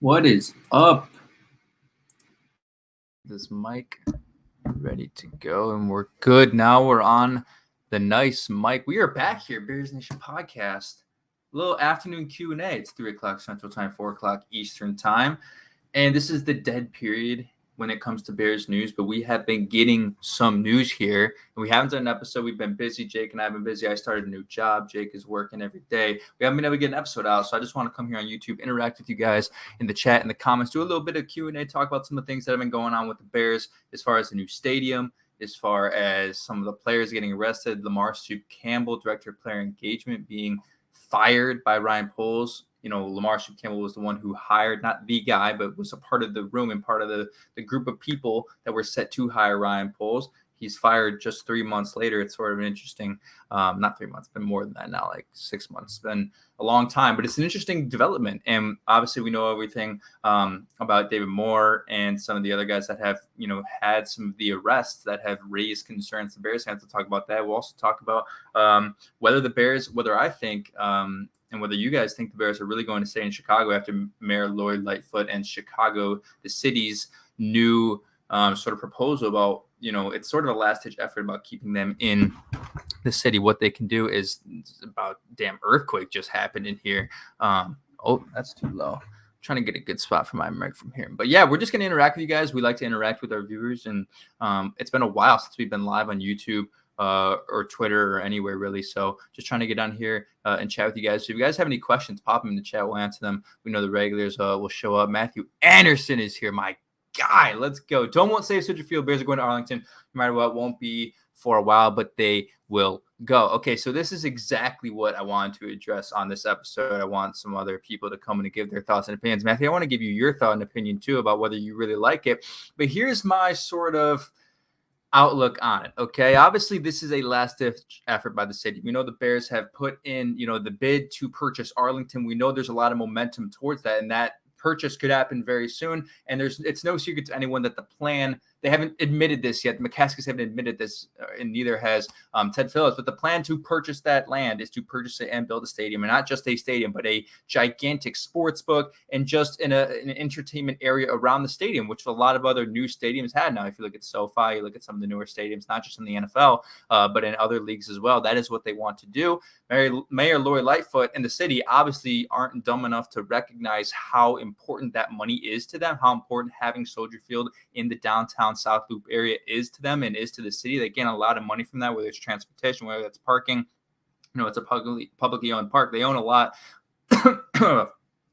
What is up? This mic ready to go, and we're good. Now we're on the nice mic. We are back here, Bears Nation podcast. A little afternoon Q&A. It's 3 o'clock Central Time, 4 o'clock Eastern Time. And this is the dead period when it comes to Bears news, but we have been getting some news here. And we haven't done an episode. We've been busy. Jake and I have been busy. I started a new job. Jake is working every day. We haven't been able to get an episode out, so I just want to come here on YouTube, interact with you guys in the chat, in the comments, do a little bit of Q&A, talk about some of the things that have been going on with the Bears as far as the new stadium, as far as some of the players getting arrested, Lamar Soup Campbell, Director of Player Engagement, being fired by Ryan Poles. Lamar Soup Campbell was the one who hired, not the guy, but was a part of the room and part of the group of people that were set to hire Ryan Poles. He's fired just 3 months later. It's sort of an interesting, not 3 months, but more than that now, like 6 months. It's been a long time, but it's an interesting development. And obviously we know everything about David Moore and some of the other guys that have, had some of the arrests that have raised concerns. The Bears have to talk about that. We'll also talk about whether I think, and whether you guys think the Bears are really going to stay in Chicago after Mayor Lloyd Lightfoot and Chicago, the city's new sort of proposal about, it's sort of a last-ditch effort about keeping them in the city. What they can do is about damn earthquake just happened in here. Oh, that's too low. I'm trying to get a good spot for my mic from here. But yeah, we're just going to interact with you guys. We like to interact with our viewers, and it's been a while since we've been live on YouTube or Twitter or anywhere really. So just trying to get on here and chat with you guys. So if you guys have any questions, pop them in the chat. We'll answer them. We know the regulars will show up. Matthew Anderson is here. My guy, let's go. Don't want to say Soldier Field. Bears are going to Arlington. No matter what, won't be for a while, but they will go. Okay, so this is exactly what I wanted to address on this episode. I want some other people to come in and give their thoughts and opinions. Matthew, I want to give you your thought and opinion too about whether you really like it. But here's my sort of outlook on it. Okay. Obviously, this is a last-ditch effort by the city. We know the Bears have put in, the bid to purchase Arlington. We know there's a lot of momentum towards that, and that purchase could happen very soon. And it's no secret to anyone that the plan, they haven't admitted this yet. The McCaskies haven't admitted this, and neither has Ted Phillips. But the plan to purchase that land is to purchase it and build a stadium, and not just a stadium, but a gigantic sports book and just an entertainment area around the stadium, which a lot of other new stadiums had. Now, if you look at SoFi, you look at some of the newer stadiums, not just in the NFL, but in other leagues as well. That is what they want to do. Mayor Lloyd Lightfoot and the city obviously aren't dumb enough to recognize how important that money is to them, how important having Soldier Field in the downtown South Loop area is to them and is to the city. They gain a lot of money from that, whether it's transportation, whether it's parking. It's a publicly owned park. They own a lot,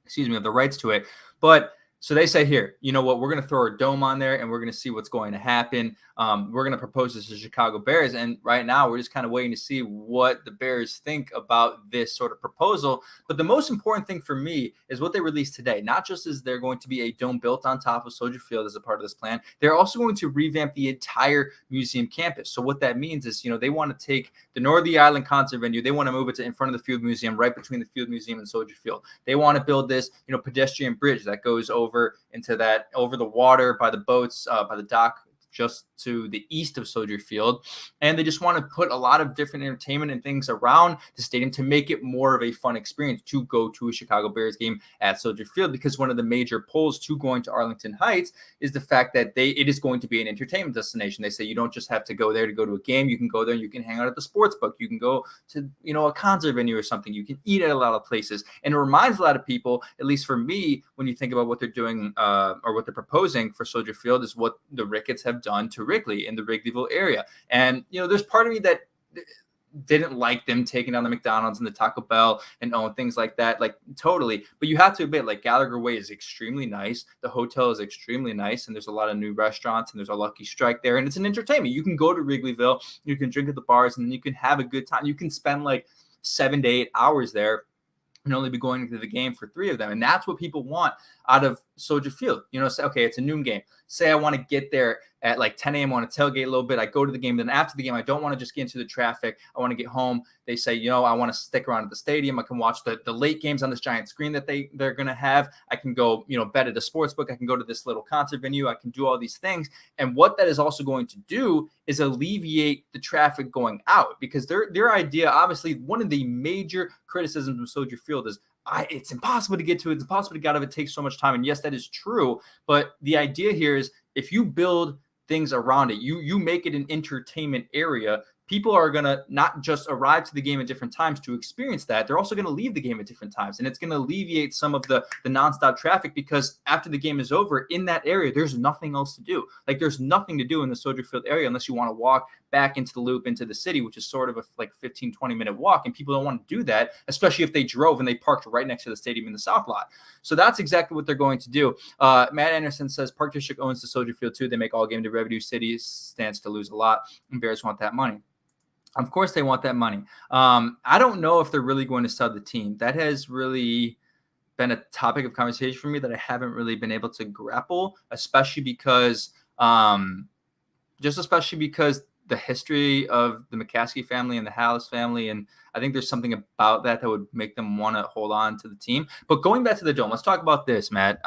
excuse me, of the rights to it. But so they say here, you know what, we're going to throw a dome on there and we're going to see what's going to happen. We're going to propose this to Chicago Bears. And right now we're just kind of waiting to see what the Bears think about this sort of proposal. But the most important thing for me is what they released today. Not just is there going to be a dome built on top of Soldier Field as a part of this plan, they're also going to revamp the entire museum campus. So what that means is, they want to take the Northern Island concert venue, they want to move it to in front of the Field Museum, right between the Field Museum and Soldier Field. They want to build this, pedestrian bridge that goes over the water by the boats, by the dock, just to the east of Soldier Field. And they just want to put a lot of different entertainment and things around the stadium to make it more of a fun experience to go to a Chicago Bears game at Soldier Field, because one of the major pulls to going to Arlington Heights is the fact that it is going to be an entertainment destination. They say you don't just have to go there to go to a game. You can go there and you can hang out at the sports book. You can go to, a concert venue or something. You can eat at a lot of places. And it reminds a lot of people, at least for me, when you think about what they're doing or what they're proposing for Soldier Field, is what the Ricketts have done to Wrigley in the Wrigleyville area. And, there's part of me that didn't like them taking down the McDonald's and the Taco Bell and things like that, like totally. But you have to admit, like, Gallagher Way is extremely nice. The hotel is extremely nice. And there's a lot of new restaurants and there's a Lucky Strike there. And it's an entertainment. You can go to Wrigleyville, you can drink at the bars, and you can have a good time. You can spend like 7 to 8 hours there and only be going to the game for 3 of them. And that's what people want out of Soldier Field. Say, okay, it's a noon game. Say I want to get there at like 10 a.m. I want to tailgate a little bit. I go to the game. Then after the game, I don't want to just get into the traffic. I want to get home. They say, I want to stick around at the stadium. I can watch the late games on this giant screen that they're going to have. I can go, bet at a sports book. I can go to this little concert venue. I can do all these things. And what that is also going to do is alleviate the traffic going out, because their idea, obviously, one of the major criticisms of Soldier Field is it's impossible to get to it. It's impossible to get out of it. It takes so much time. And yes, that is true. But the idea here is if you build things around it, you make it an entertainment area. People are going to not just arrive to the game at different times to experience that. They're also going to leave the game at different times. And it's going to alleviate some of the nonstop traffic, because after the game is over in that area, there's nothing else to do. Like, there's nothing to do in the Soldier Field area unless you want to walk back into the loop into the city, which is sort of a 15-20 minute walk. And people don't want to do that, especially if they drove and they parked right next to the stadium in the South lot. So that's exactly what they're going to do. Matt Anderson says Park District owns the Soldier Field too. They make all game day revenue. City stands to lose a lot, and Bears want that money. Of course they want that money. I don't know if they're really going to sell the team. That has really been a topic of conversation for me that I haven't really been able to grapple, especially because the history of the McCaskey family and the Hallis family. And I think there's something about that would make them want to hold on to the team. But going back to the Dome, let's talk about this, Matt.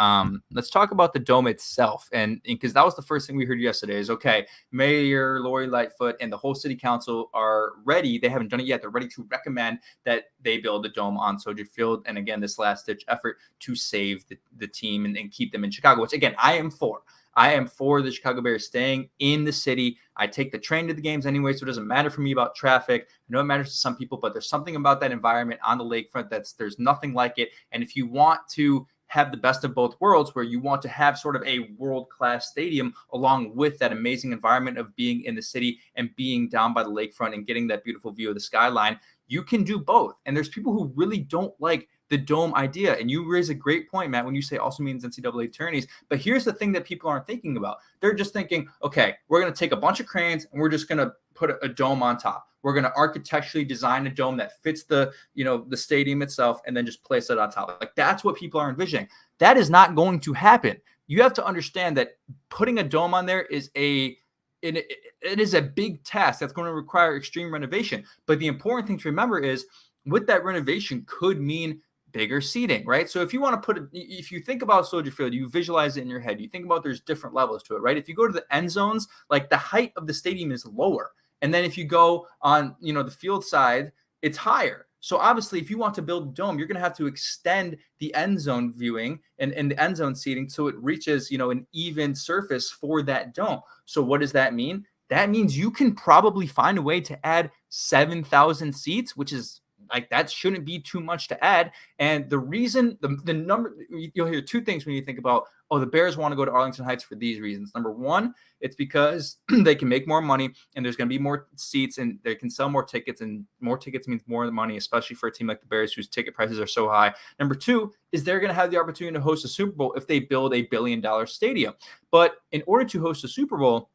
Let's talk about the Dome itself. And because that was the first thing we heard yesterday is, okay, Mayor Lori Lightfoot and the whole city council are ready. They haven't done it yet. They're ready to recommend that they build a dome on Soldier Field. And again, this last-ditch effort to save the team and keep them in Chicago, which, again, I am for. I am for the Chicago Bears staying in the city. I take the train to the games anyway, so it doesn't matter for me about traffic. I know it matters to some people, but there's something about that environment on the lakefront there's nothing like it. And if you want to have the best of both worlds, where you want to have sort of a world-class stadium along with that amazing environment of being in the city and being down by the lakefront and getting that beautiful view of the skyline, you can do both. And there's people who really don't like the dome idea. And you raise a great point, Matt, when you say also means NCAA attorneys. But here's the thing that people aren't thinking about. They're just thinking, okay, we're going to take a bunch of cranes and we're just going to put a dome on top. We're going to architecturally design a dome that fits the stadium itself and then just place it on top. Like, that's what people are envisioning. That is not going to happen. You have to understand that putting a dome on there is it is a big task that's going to require extreme renovation. But the important thing to remember is with that renovation could mean bigger seating, right? So if you want to if you think about Soldier Field, you visualize it in your head, you think about there's different levels to it, right? If you go to the end zones, like the height of the stadium is lower. And then if you go on, the field side, it's higher. So obviously, if you want to build a dome, you're going to have to extend the end zone viewing and the end zone seating so it reaches, an even surface for that dome. So what does that mean? That means you can probably find a way to add 7,000 seats, which is like, that shouldn't be too much to add. And the reason, the number, you'll hear two things when you think about, oh, the Bears want to go to Arlington Heights for these reasons. Number one, it's because they can make more money and there's going to be more seats and they can sell more tickets, and more tickets means more money, especially for a team like the Bears whose ticket prices are so high. Number two is they're going to have the opportunity to host a Super Bowl if they build a $1 billion stadium. But in order to host a Super Bowl,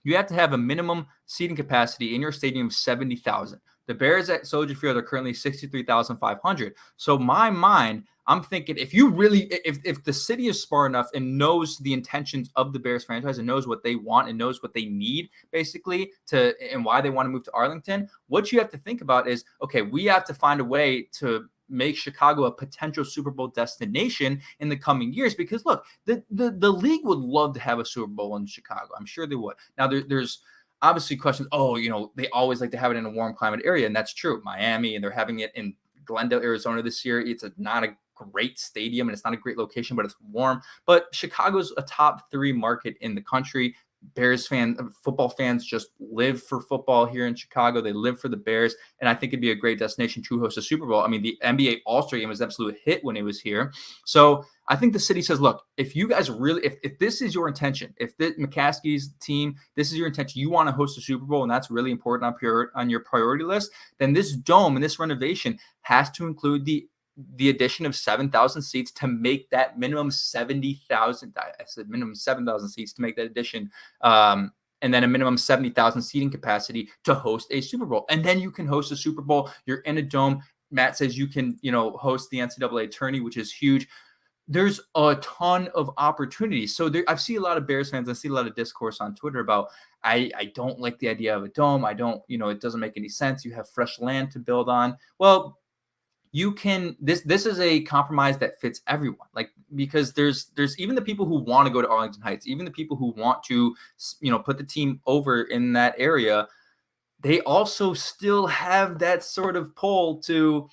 you have to have a minimum seating capacity in your stadium of 70,000. The Bears at Soldier Field are currently 63,500. So my mind, I'm thinking if the city is smart enough and knows the intentions of the Bears franchise and knows what they want and knows what they need basically and why they want to move to Arlington, what you have to think about is, okay, we have to find a way to make Chicago a potential Super Bowl destination in the coming years. Because look, the league would love to have a Super Bowl in Chicago. I'm sure they would. Now there's obviously questions. Oh, they always like to have it in a warm climate area. And that's true. Miami, and they're having it in Glendale, Arizona this year. It's not a great stadium and it's not a great location, but it's warm. But Chicago's a top 3 market in the country. Football fans just live for football here in Chicago. They live for the Bears. And I think it'd be a great destination to host a Super Bowl. I mean, the NBA All-Star game was an absolute hit when it was here. So I think the city says, look, if you guys really, if this is your intention, if McCaskey's team, this is your intention, you want to host a Super Bowl, and that's really important on your priority list, then this dome and this renovation has to include the addition of 7,000 seats to make that minimum 70,000. I said minimum 7,000 seats to make that addition. And then a minimum 70,000 seating capacity to host a Super Bowl. And then you can host a Super Bowl. You're in a dome. Matt says you can, host the NCAA tourney, which is huge. There's a ton of opportunities. So I've seen a lot of Bears fans. I see a lot of discourse on Twitter about, I don't like the idea of a dome. I don't, it doesn't make any sense. You have fresh land to build on. Well, you can, this is a compromise that fits everyone. Like, because there's even the people who want to go to Arlington Heights, even the people who want to, put the team over in that area. they also still have that sort of pull to,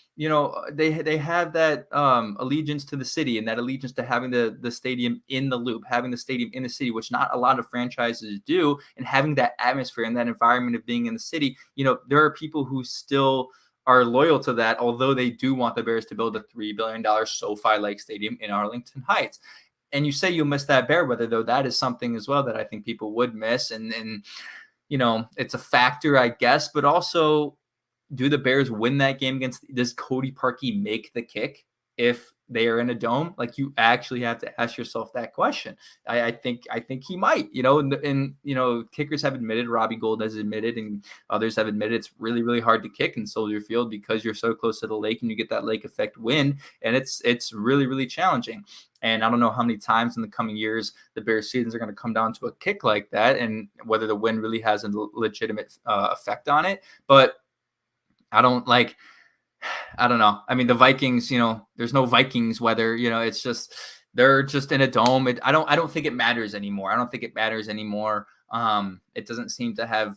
they have that allegiance to the city and that allegiance to having the stadium in the loop, having the stadium in the city, which not a lot of franchises do, and having that atmosphere and that environment of being in the city. There are people who still are loyal to that, although they do want the Bears to build a $3 billion SoFi-like stadium in Arlington Heights. And you say you'll miss that bear weather, though. That is something as well that I think people would miss. And it's a factor, I guess, but also, do the Bears win that game does Cody Parkey make the kick if they are in a dome? Like, you actually have to ask yourself that question. I think he might, and kickers have admitted, Robbie Gould has admitted, and others have admitted, it's really, really hard to kick in Soldier Field because you're so close to the lake and you get that lake effect wind, and it's really, really challenging. And I don't know how many times in the coming years the Bears seasons are going to come down to a kick like that, and whether the wind really has a legitimate effect on it. But I don't know. I mean, the Vikings, there's no Vikings weather, it's just, they're just in a dome. I don't think it matters anymore. It doesn't seem to have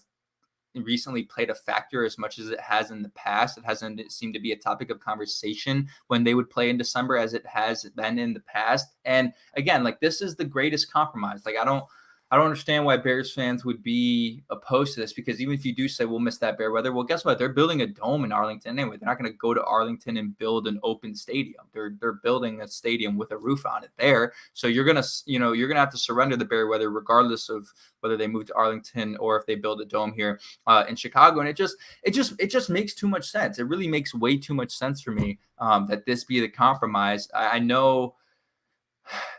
recently played a factor as much as it has in the past. It hasn't seemed to be a topic of conversation when they would play in December as it has been in the past. And again, like, this is the greatest compromise. Like, I don't understand why Bears fans would be opposed to this, because even if you do say we'll miss that bear weather, well, guess what? They're building a dome in Arlington anyway. They're not going to go to Arlington and build an open stadium. They're building a stadium with a roof on it there. So you're gonna have to surrender the bear weather regardless of whether they move to Arlington or if they build a dome here in Chicago. And it just makes too much sense. It really makes way too much sense for me that this be the compromise. I know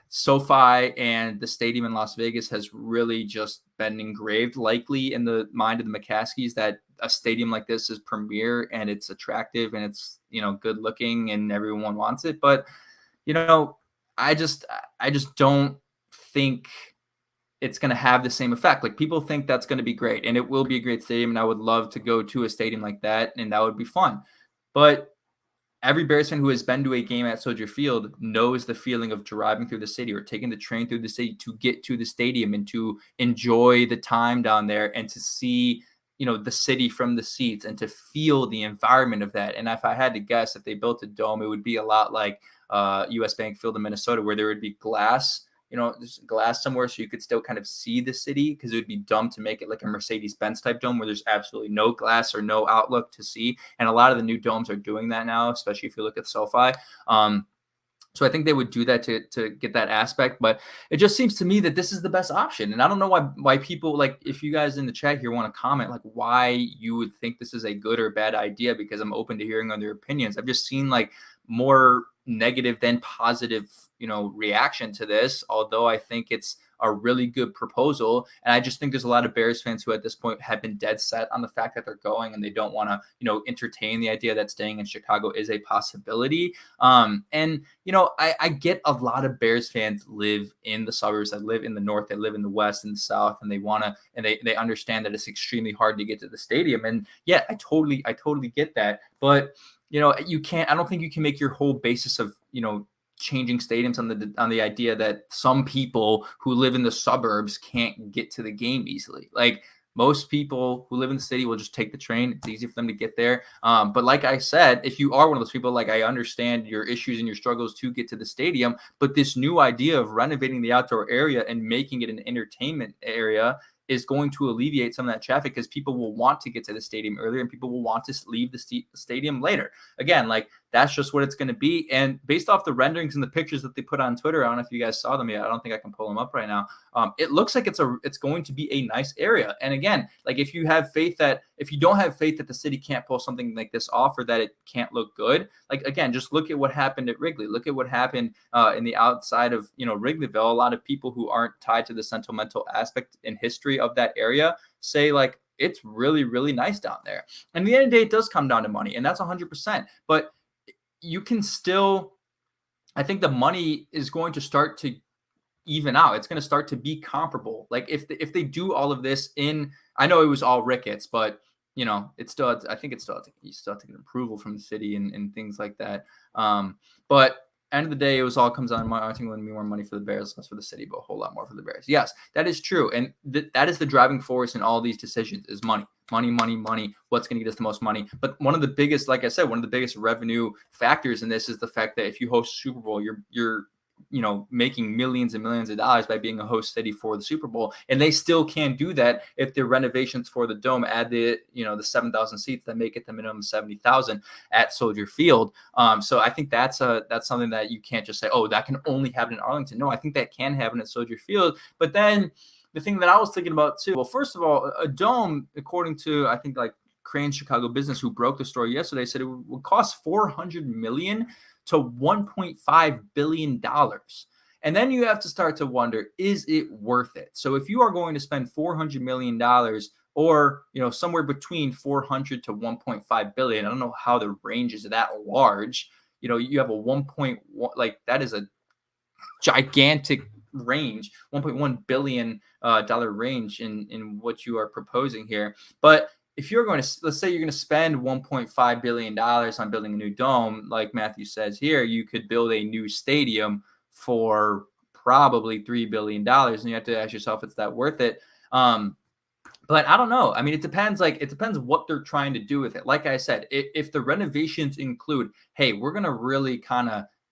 SoFi and the stadium in Las Vegas has really just been engraved, likely in the mind of the McCaskies, that a stadium like this is premier and it's attractive and it's, good looking and everyone wants it. But, I just don't think it's going to have the same effect. Like, people think that's going to be great, and it will be a great stadium, and I would love to go to a stadium like that, and that would be fun. But every Bears fan who has been to a game at Soldier Field knows the feeling of driving through the city or taking the train through the city to get to the stadium and to enjoy the time down there and to see, the city from the seats and to feel the environment of that. And if I had to guess, if they built a dome, it would be a lot like US Bank Field in Minnesota, where there would be glass, there's glass somewhere so you could still kind of see the city, because it would be dumb to make it like a Mercedes-Benz type dome where there's absolutely no glass or no outlook to see. And a lot of the new domes are doing that now, especially if you look at SoFi. So I think they would do that to get that aspect, but it just seems to me that this is the best option. And I don't know why people, like, if you guys in the chat here want to comment, like, why you would think this is a good or bad idea, because I'm open to hearing other opinions. I've just seen like more negative than positive, reaction to this, although I think it's a really good proposal. And I just think there's a lot of Bears fans who at this point have been dead set on the fact that they're going, and they don't want to, entertain the idea that staying in Chicago is a possibility. And I get a lot of Bears fans live in the suburbs, that live in the north, they live in the west and the south, and they want to, and they understand that it's extremely hard to get to the stadium. And yeah, I totally get that. But you can't, I don't think you can make your whole basis of, changing stadiums on the idea that some people who live in the suburbs can't get to the game easily. Like, most people who live in the city will just take the train. It's easy for them to get there. But like I said, if you are one of those people, like, I understand your issues and your struggles to get to the stadium, but this new idea of renovating the outdoor area and making it an entertainment area is going to alleviate some of that traffic, because people will want to get to the stadium earlier and people will want to leave the stadium later. Again, like, that's just what it's going to be. And based off the renderings and the pictures that they put on Twitter, I don't know if you guys saw them yet. I don't think I can pull them up right now. It looks like it's going to be a nice area. And again, like, if you don't have faith that the city can't pull something like this off, or that it can't look good, like, again, just look at what happened at Wrigley. Look at what happened in the outside of, Wrigleyville. A lot of people who aren't tied to the sentimental aspect and history of that area say, like, it's really, really nice down there. And at the end of the day, it does come down to money, and that's 100%. But you can still, I think the money is going to start to even out. It's going to start to be comparable. Like, if they do all of this I know it was all Ricketts, but it's still, I think it's still, you still have to get approval from the city and things like that. But end of the day, it was all comes down to I think going to be more money for the Bears, less for the city, but a whole lot more for the Bears. Yes, that is true. And that is the driving force in all these decisions is money. Money. What's going to get us the most money? But one of the biggest, like I said, one of the biggest revenue factors in this is the fact that if you host Super Bowl, you're making millions and millions of dollars by being a host city for the Super Bowl. And they still can do that if the renovations for the dome add the 7,000 seats that make it the minimum 70,000 at Soldier Field. So I think that's something that you can't just say, oh, that can only happen in Arlington. No, I think that can happen at Soldier Field. But then the thing that I was thinking about too, well, first of all, a dome, according to, I think like Crane Chicago Business, who broke the story yesterday, said it would cost $400 million to $1.5 billion. And then you have to start to wonder, is it worth it? So if you are going to spend $400 million or, somewhere between 400 to 1.5 billion, I don't know how the range is that large. You have a 1.1, like that is a gigantic range, $1.1 billion dollar range in what you are proposing here. But if you're going to, let's say you're going to spend $1.5 billion on building a new dome, like Matthew says here, you could build a new stadium for probably $3 billion. And you have to ask yourself, is that worth it? But I don't know. I mean, it depends what they're trying to do with it. Like I said, if the renovations include, hey, we're going to really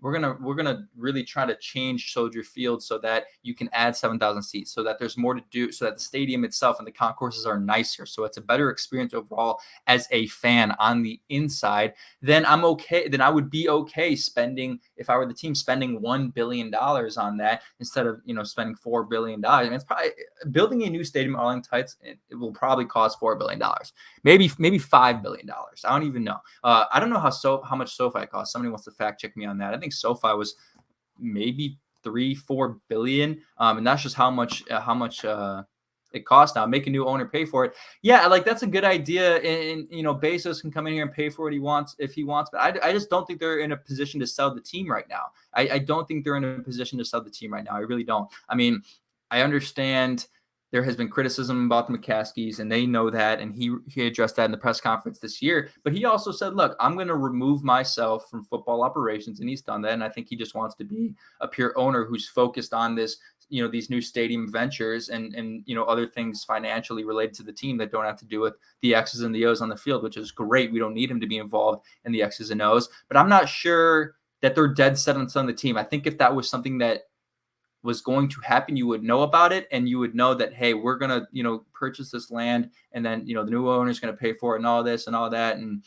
we're gonna really try to change Soldier Field so that you can add 7,000 seats, so that there's more to do, so that the stadium itself and the concourses are nicer, so it's a better experience overall as a fan on the inside. Then I'm okay. Then I would be okay spending, if I were the team, spending $1 billion on that instead of spending $4 billion. And it's probably building a new stadium at Arlington Heights. It will probably cost $4 billion, maybe $5 billion. I don't even know. I don't know how much SoFi costs. Somebody wants to fact check me on that. I think SoFi was maybe 3-4 billion, and that's just how much it costs now. Make a new owner pay for it. Yeah, like that's a good idea. And Bezos can come in here and pay for what he wants if he wants. But I just don't think they're in a position to sell the team right now. I don't think they're in a position to sell the team right now. I really don't. I mean, I understand there has been criticism about the McCaskies, and they know that, and he addressed that in the press conference this year. But he also said, look, I'm going to remove myself from football operations, and he's done that. And I think he just wants to be a pure owner who's focused on this, these new stadium ventures and other things financially related to the team that don't have to do with the X's and the O's on the field, which is great. We don't need him to be involved in the X's and O's. But I'm not sure that they're dead set on selling the team. I think if that was something that was going to happen, you would know about it, and you would know that, hey, we're going to, purchase this land, and then, the new owner is going to pay for it and all this and all that. And,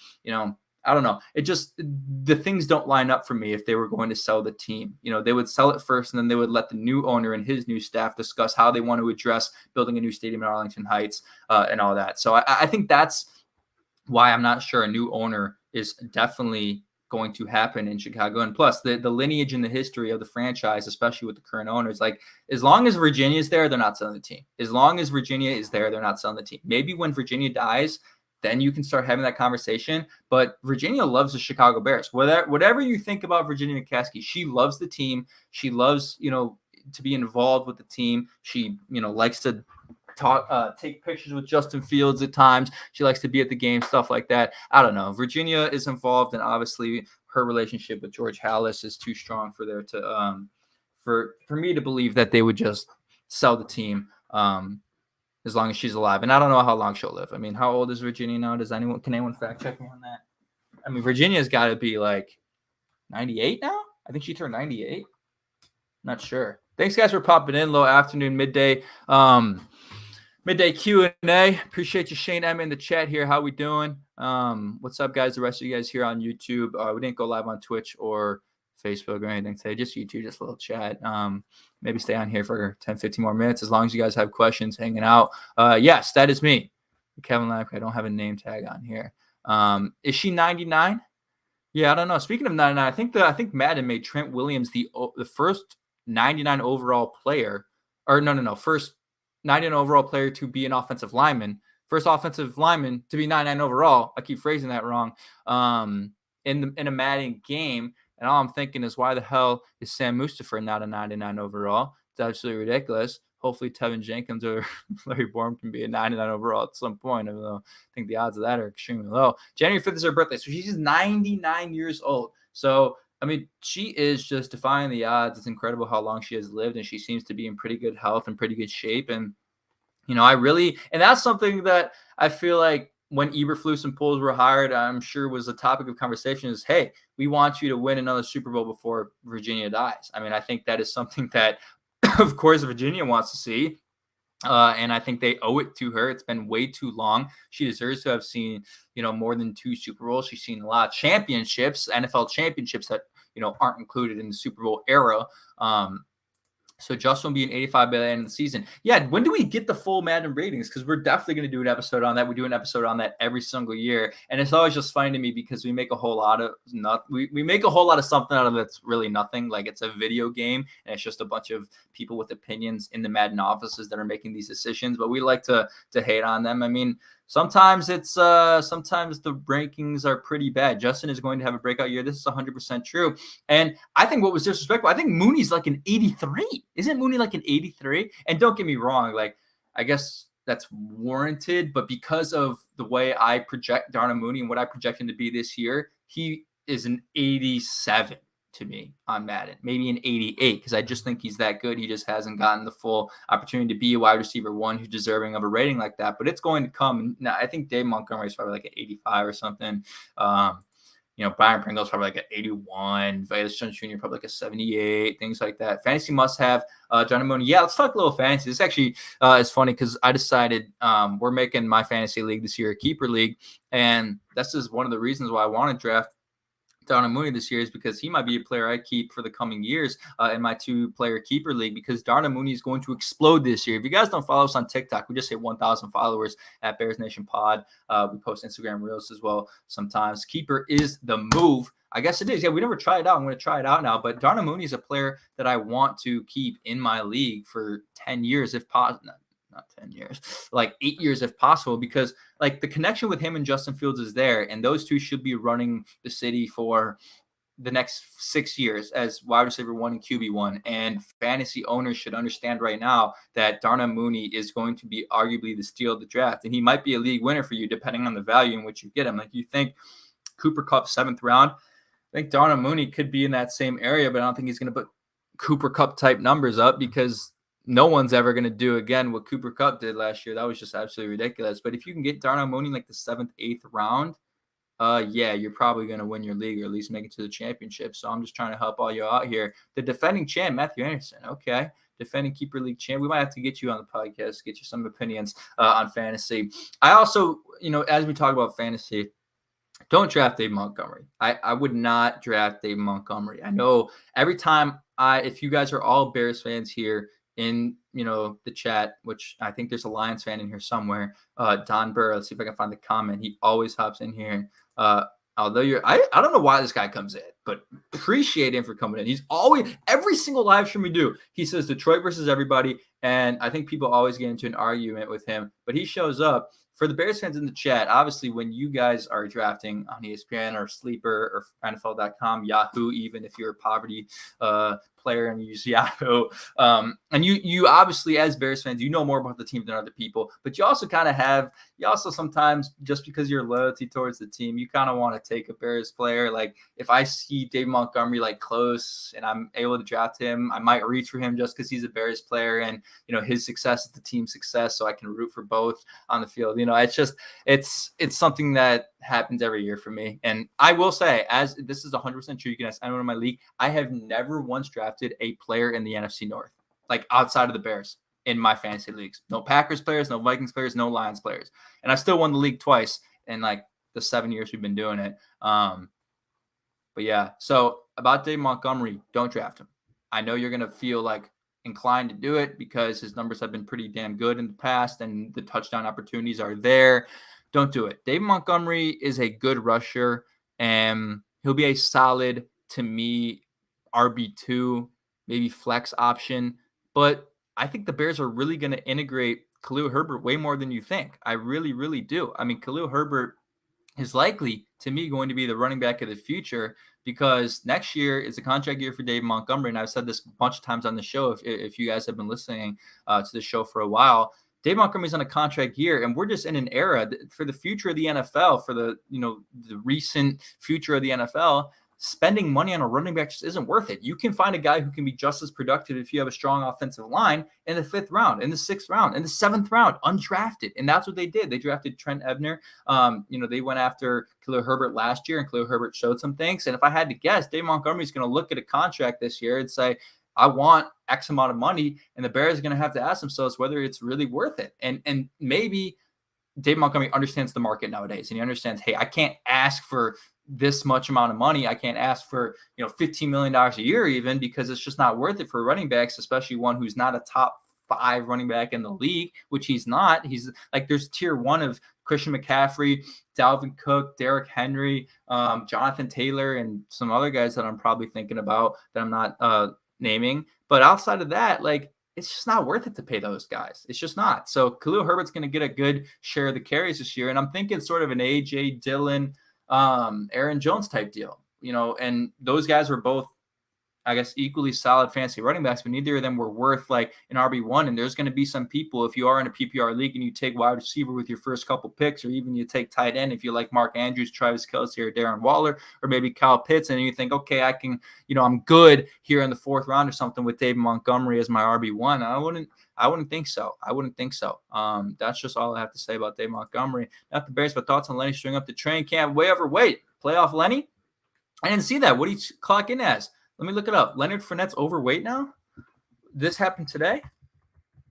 I don't know. It just, the things don't line up for me if they were going to sell the team. They would sell it first, and then they would let the new owner and his new staff discuss how they want to address building a new stadium in Arlington Heights and all that. So I think that's why I'm not sure a new owner is definitely going to happen in Chicago. And plus the lineage and the history of the franchise, especially with the current owners, like as long as Virginia is there, they're not selling the team. As long as Virginia is there, they're not selling the team. Maybe when Virginia dies, then you can start having that conversation. But Virginia loves the Chicago Bears. Whatever you think about Virginia McCaskey, she loves the team. She loves, to be involved with the team. She, likes to take pictures with Justin Fields at times. She likes to be at the game, stuff like that. I don't know. Virginia is involved, and obviously her relationship with George Halas is too strong for there to for me to believe that they would just sell the team as long as she's alive. And I don't know how long she'll live. I mean, how old is Virginia now? Can anyone fact check me on that? I mean, Virginia's got to be like 98 now. I think she turned 98. Not sure. Thanks, guys, for popping in. Low afternoon, midday. Midday Q&A. Appreciate you, Shane M, in the chat here. How we doing? What's up, guys? The rest of you guys here on YouTube. We didn't go live on Twitch or Facebook or anything today. Just YouTube, just a little chat. Maybe stay on here for 10, 15 more minutes as long as you guys have questions hanging out. Yes, that is me. Kevin Lack. I don't have a name tag on here. Is she 99? Yeah, I don't know. Speaking of 99, I think Madden made Trent Williams the first 99 overall player. Or no. First 99 overall player to be an offensive lineman. First offensive lineman to be 99 overall. I keep phrasing that wrong. In a Madden game. And all I'm thinking is, why the hell is Sam Mustipher not a 99 overall? It's absolutely ridiculous. Hopefully Tevin Jenkins or Larry Borum can be a 99 overall at some point, even though I think the odds of that are extremely low. January 5th is her birthday, so she's 99 years old. So I mean, she is just defying the odds. It's incredible how long she has lived, and she seems to be in pretty good health and pretty good shape. And and that's something that I feel like when Eberflus and Poles were hired, I'm sure was a topic of conversation is, hey, we want you to win another Super Bowl before Virginia dies. I mean, I think that is something that, of course, Virginia wants to see. And I think they owe it to her. It's been way too long. She deserves to have seen, more than 2 Super Bowls. She's seen a lot of championships, NFL championships that, aren't included in the Super Bowl era. So Justin will be an 85 by the end of the season. Yeah, when do we get the full Madden ratings? Because we're definitely going to do an episode on that. We do an episode on that every single year, and it's always just funny to me because we make a whole lot of we make a whole lot of something out of that's really nothing. Like it's a video game, and it's just a bunch of people with opinions in the Madden offices that are making these decisions. But we like to hate on them. I mean, sometimes sometimes the rankings are pretty bad. Justin is going to have a breakout year. This is 100% true. And I think what was disrespectful, I think Mooney's like an 83. Isn't Mooney like an 83? And don't get me wrong, like I guess that's warranted, but because of the way I project Darnell Mooney and what I project him to be this year, he is an 87 to me on Madden, maybe an 88, because I just think he's that good. He just hasn't gotten the full opportunity to be a wide receiver one who's deserving of a rating like that, but it's going to come. Now, I think Dave Montgomery is probably like an 85 or something. Byron Pringle's probably like an 81, Vilas Jones Jr. probably like a 78, things like that. Fantasy must have Johnny Mooney. Yeah, let's talk a little fantasy. This actually is funny because I decided we're making my fantasy league this year a keeper league, and this is one of the reasons why I want to draft Darnell Mooney this year is because he might be a player I keep for the coming years in my 2-player keeper league because Darnell Mooney is going to explode this year. If you guys don't follow us on TikTok, we just hit 1,000 followers at Bears Nation Pod. We post Instagram Reels as well sometimes. Keeper is the move. I guess it is. Yeah, we never tried it out. I'm going to try it out now. But Darnell Mooney is a player that I want to keep in my league for 10 years if possible. Not 10 years, like 8 years if possible, because like the connection with him and Justin Fields is there, and those two should be running the city for the next 6 years as wide receiver 1 and QB1. And fantasy owners should understand right now that Darnell Mooney is going to be arguably the steal of the draft, and he might be a league winner for you depending on the value in which you get him. Like you think Cooper Kupp 7th round, I think Darnell Mooney could be in that same area, but I don't think he's going to put Cooper Kupp type numbers up because no one's ever going to do again what Cooper Kupp did last year. That was just absolutely ridiculous. But if you can get Darnell Mooney like the 7th, 8th round, you're probably going to win your league or at least make it to the championship. So I'm just trying to help all you out here. The defending champ, Matthew Anderson. Okay. Defending keeper league champ. We might have to get you on the podcast, get you some opinions on fantasy. I also, as we talk about fantasy, don't draft Dave Montgomery. I would not draft Dave Montgomery. I know every time if you guys are all Bears fans here, in the chat, which I think there's a Lions fan in here somewhere, Don Burr, let's see if I can find the comment. He always hops in here. Although I don't know why this guy comes in, but appreciate him for coming in. He's always, every single live stream we do, he says Detroit versus everybody, and I think people always get into an argument with him, but he shows up. For the Bears fans in the chat, obviously when you guys are drafting on ESPN or Sleeper or NFL.com, Yahoo, even if you're a poverty player and you use Yahoo, and you obviously as Bears fans, you know more about the team than other people, but you also sometimes, just because you're loyalty towards the team, you kind of want to take a Bears player. Like if I see Dave Montgomery like close and I'm able to draft him, I might reach for him just because he's a Bears player and his success is the team's success, so I can root for both on the field. It's something that happens every year for me. And I will say, as this is 100% true, you can ask anyone in my league, I have never once drafted a player in the NFC North, like outside of the Bears, in my fantasy leagues. No Packers players, no Vikings players, no Lions players. And I still won the league twice in like the 7 years we've been doing it. But yeah, so about Dave Montgomery, don't draft him. I know you're going to feel like inclined to do it because his numbers have been pretty damn good in the past and the touchdown opportunities are there. Don't do it. Dave Montgomery is a good rusher and he'll be a solid, to me, RB2, maybe flex option. But I think the Bears are really going to integrate Khalil Herbert way more than you think. I really, really do. I mean, Khalil Herbert is likely, to me, going to be the running back of the future because next year is a contract year for Dave Montgomery. And I've said this a bunch of times on the show. If you guys have been listening to the show for a while, Dave Montgomery's on a contract year, and we're just in an era for the future of the NFL, for the recent future of the NFL. spending money on a running back just isn't worth it. You can find a guy who can be just as productive if you have a strong offensive line in the 5th round, in the 6th round, in the 7th round, undrafted. And that's what they did. They drafted Trent Ebner. They went after Khalil Herbert last year, and Khalil Herbert showed some things. And if I had to guess, Dave Montgomery is going to look at a contract this year and say, I want X amount of money, and the Bears are going to have to ask themselves whether it's really worth it. And maybe Dave Montgomery understands the market nowadays, and he understands, hey, I can't ask for this much amount of money. I can't ask for, $15 million a year even, because it's just not worth it for running backs, especially one who's not a top 5 running back in the league, which he's not. He's like, there's tier 1 of Christian McCaffrey, Dalvin Cook, Derrick Henry, Jonathan Taylor, and some other guys that I'm probably thinking about that I'm not naming. But outside of that, like, it's just not worth it to pay those guys. It's just not. So Khalil Herbert's going to get a good share of the carries this year. And I'm thinking sort of an AJ Dillon, Aaron Jones type deal, and those guys were both, I guess, equally solid fantasy running backs, but neither of them were worth like an RB1. And there's going to be some people, if you are in a PPR league and you take wide receiver with your first couple picks, or even you take tight end, if you like Mark Andrews, Travis Kelce, or Darren Waller, or maybe Kyle Pitts, and you think, okay, I can, I'm good here in the 4th round or something with David Montgomery as my RB1. I wouldn't think so. That's just all I have to say about Dave Montgomery. Not the Bears, but thoughts on Lenny string up the training camp. Way overweight. Playoff Lenny? I didn't see that. What do you clock in as? Let me look it up. Leonard Fournette's overweight now? This happened today?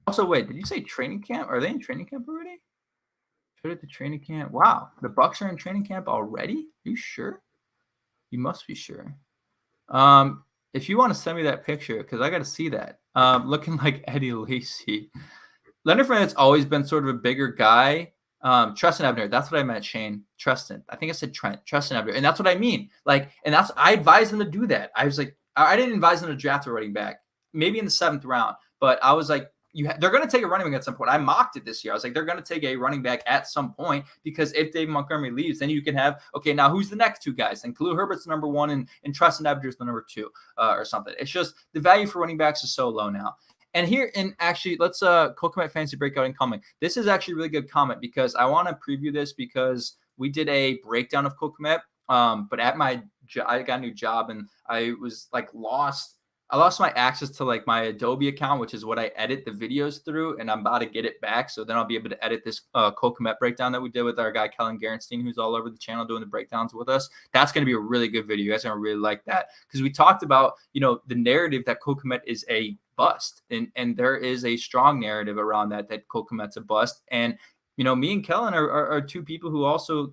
Also, wait, did you say training camp? Are they in training camp already? Put at the training camp. Wow, the Bucs are in training camp already? Are you sure? You must be sure. If you want to send me that picture, because I got to see that. Looking like Eddie Lacy. Leonard Fournette's always been sort of a bigger guy. Treston Ebner, that's what I meant, Shane. Treston. I think I said Trent. Treston Ebner. And that's what I mean. Like, and I advised them to do that. I was like, I didn't advise them to draft a running back, maybe in the 7th round, but I was like, they're going to take a running back at some point. I mocked it this year. I was like, they're going to take a running back at some point, because if Dave Montgomery leaves, then you can have, okay, now who's the next 2 guys? And Khalil Herbert's the number 1 and Treston Ebner's the number 2 or something. It's just the value for running backs is so low now. And here, and actually, let's Cole Kmet Fantasy Breakout incoming. This is actually a really good comment, because I want to preview this, because we did a breakdown of Cole Kmet, but at I got a new job, and I was like I lost my access to like my Adobe account, which is what I edit the videos through, and I'm about to get it back. So then I'll be able to edit this Cole Kmet breakdown that we did with our guy, Kellen Garanstein, who's all over the channel doing the breakdowns with us. That's going to be a really good video. You guys are going to really like that, because we talked about, the narrative that Cole Kmet is a bust, and there is a strong narrative around that Cole Kmet's a bust. And, me and Kellen are 2 people who also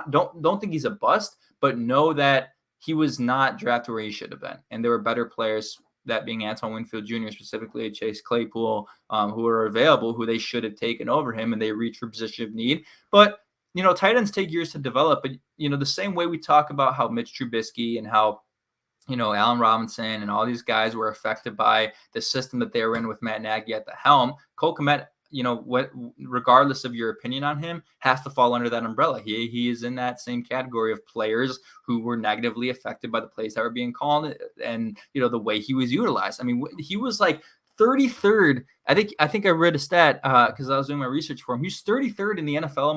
don't think he's a bust, but know that he was not drafted where he should have been. And there were better players, that being Antoine Winfield Jr., specifically Chase Claypool, who are available, who they should have taken over him, and they reached for position of need. But, tight ends take years to develop. But, the same way we talk about how Mitch Trubisky and how, Allen Robinson and all these guys were affected by the system that they were in with Matt Nagy at the helm, Cole Kmet, regardless of your opinion on him, has to fall under that umbrella. He is in that same category of players who were negatively affected by the plays that were being called and, the way he was utilized. I mean, he was like 33rd. I think I read a stat because I was doing my research for him. He's 33rd in the NFL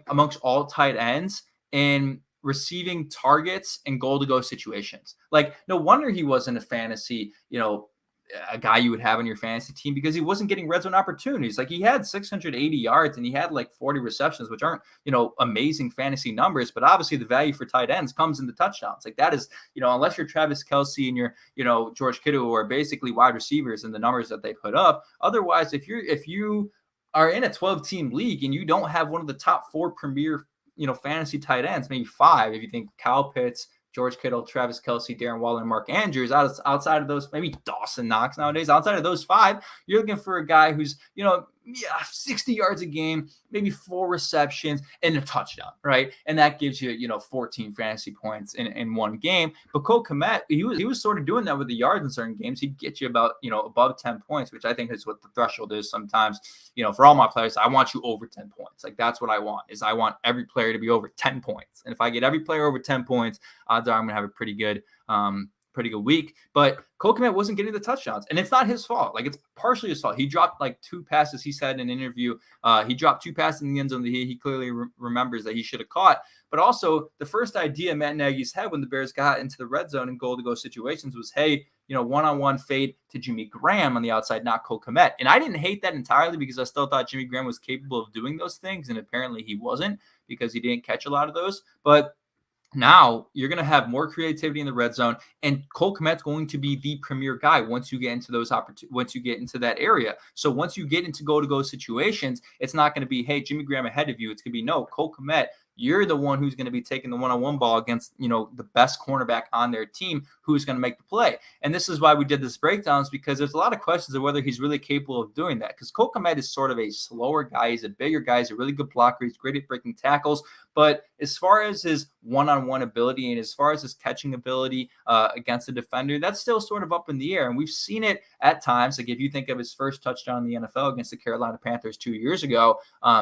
amongst all tight ends in receiving targets and goal to go situations. Like, no wonder he wasn't a fantasy, a guy you would have on your fantasy team, because he wasn't getting red zone opportunities. Like, he had 680 yards and he had like 40 receptions, which aren't, amazing fantasy numbers, but obviously the value for tight ends comes in the touchdowns. Like, that is, unless you're Travis Kelce and you're, George Kittle, who are basically wide receivers in the numbers that they put up. Otherwise, if you are in a 12-team league and you don't have one of the top 4 premier, fantasy tight ends, maybe 5, if you think Kyle Pitts, George Kittle, Travis Kelce, Darren Waller, and Mark Andrews, outside of those, maybe Dawson Knox nowadays, outside of those 5, you're looking for a guy who's, 60 yards a game, maybe 4 receptions and a touchdown, right? And that gives you, 14 fantasy points in one game. But Cole Kmet, he was sort of doing that with the yards in certain games. He'd get you about, above 10 points, which I think is what the threshold is sometimes. For all my players, I want you over 10 points. Like, that's what I want, is I want every player to be over 10 points. And if I get every player over 10 points, odds are I'm going to have a pretty good week. But Cole Kmet wasn't getting the touchdowns, and it's not his fault. Like, it's partially his fault. He dropped like 2 passes. He said in an interview, he dropped 2 passes in the end zone that he clearly remembers that he should have caught. But also the first idea Matt Nagy's had when the Bears got into the red zone and goal-to-go situations was, hey, one-on-one fade to Jimmy Graham on the outside, not Cole Kmet. And I didn't hate that entirely because I still thought Jimmy Graham was capable of doing those things, and apparently he wasn't because he didn't catch a lot of those. But now you're going to have more creativity in the red zone, and Cole Kmet's going to be the premier guy once you get into those once you get into that area. So once you get into go-to-go situations, it's not going to be, hey, Jimmy Graham ahead of you. It's going to be, no, Cole Kmet, you're the one who's going to be taking the one-on-one ball against, the best cornerback on their team who's going to make the play. And this is why we did this breakdowns, because there's a lot of questions of whether he's really capable of doing that. Because Cole Kmet is sort of a slower guy. He's a bigger guy. He's a really good blocker. He's great at breaking tackles. But as far as his one-on-one ability and as far as his catching ability against a defender, that's still sort of up in the air. And we've seen it at times. Like if you think of his first touchdown in the NFL against the Carolina Panthers 2 years ago,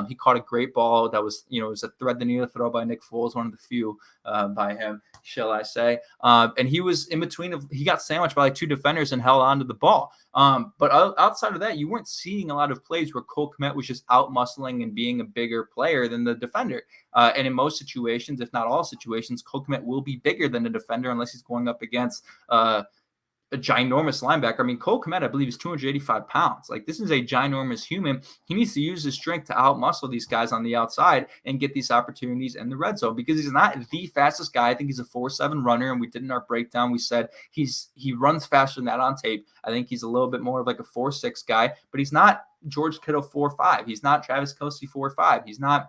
he caught a great ball that was, it was a thread the needle throw by Nick Foles, one of the few by him, shall I say. And he was in between he got sandwiched by like two defenders and held onto the ball. But outside of that, you weren't seeing a lot of plays where Cole Kmet was just out muscling and being a bigger player than the defender. And in most situations, if not all situations, Cole Kmet will be bigger than the defender unless he's going up against a ginormous linebacker. I mean, Cole Kmet, I believe, is 285 pounds. Like, this is a ginormous human. He needs to use his strength to outmuscle these guys on the outside and get these opportunities in the red zone, because he's not the fastest guy. I think he's a 4.7 runner, and we did in our breakdown, we said he runs faster than that on tape. I think he's a little bit more of like a 4.6 guy, but he's not George Kittle 4.5. He's not Travis Kelce 4.5. He's not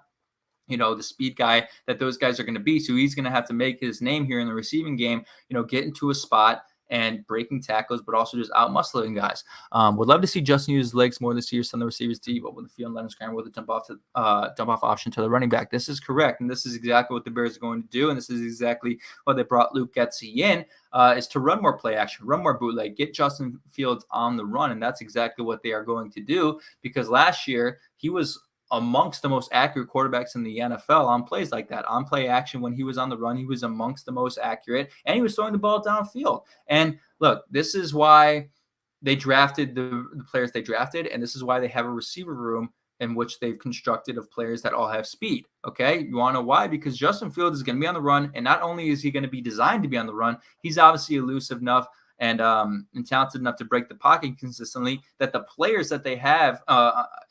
the speed guy that those guys are going to be. So he's going to have to make his name here in the receiving game, get into a spot and breaking tackles, but also just out-muscling guys. Would love to see Justin use his legs more this year, send the receivers deep, but with the field and let him scramble with a dump off option to the running back. This is correct, and this is exactly what the Bears are going to do, and this is exactly why they brought Luke Getsy in, is to run more play action, run more bootleg, get Justin Fields on the run, and that's exactly what they are going to do, because last year he was amongst the most accurate quarterbacks in the NFL on plays like that. On play action, when he was on the run, he was amongst the most accurate, and he was throwing the ball downfield. And look, this is why they drafted the players they drafted, and this is why they have a receiver room in which they've constructed of players that all have speed. Okay, you want to know why? Because Justin Fields is going to be on the run, and not only is he going to be designed to be on the run, he's obviously elusive enough and talented enough to break the pocket consistently, that the players that they have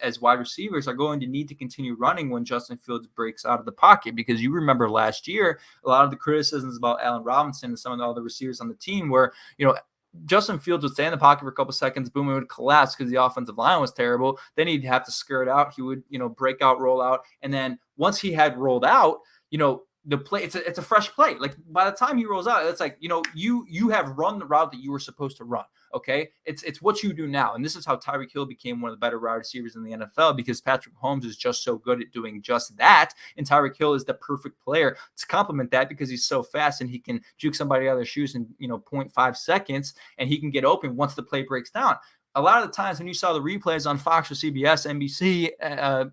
as wide receivers are going to need to continue running when Justin Fields breaks out of the pocket. Because you remember last year, a lot of the criticisms about Allen Robinson and some of the other receivers on the team were, Justin Fields would stay in the pocket for a couple seconds, boom, it would collapse because the offensive line was terrible. Then he'd have to skirt out. He would, break out, roll out. And then once he had rolled out, the play, it's a fresh play. Like by the time he rolls out, it's like, you have run the route that you were supposed to run. Okay. It's what you do now. And this is how Tyreek Hill became one of the better wide receivers in the NFL, because Patrick Mahomes is just so good at doing just that. And Tyreek Hill is the perfect player to complement that, because he's so fast and he can juke somebody out of their shoes in, 0.5 seconds, and he can get open once the play breaks down. A lot of the times when you saw the replays on Fox or CBS, NBC,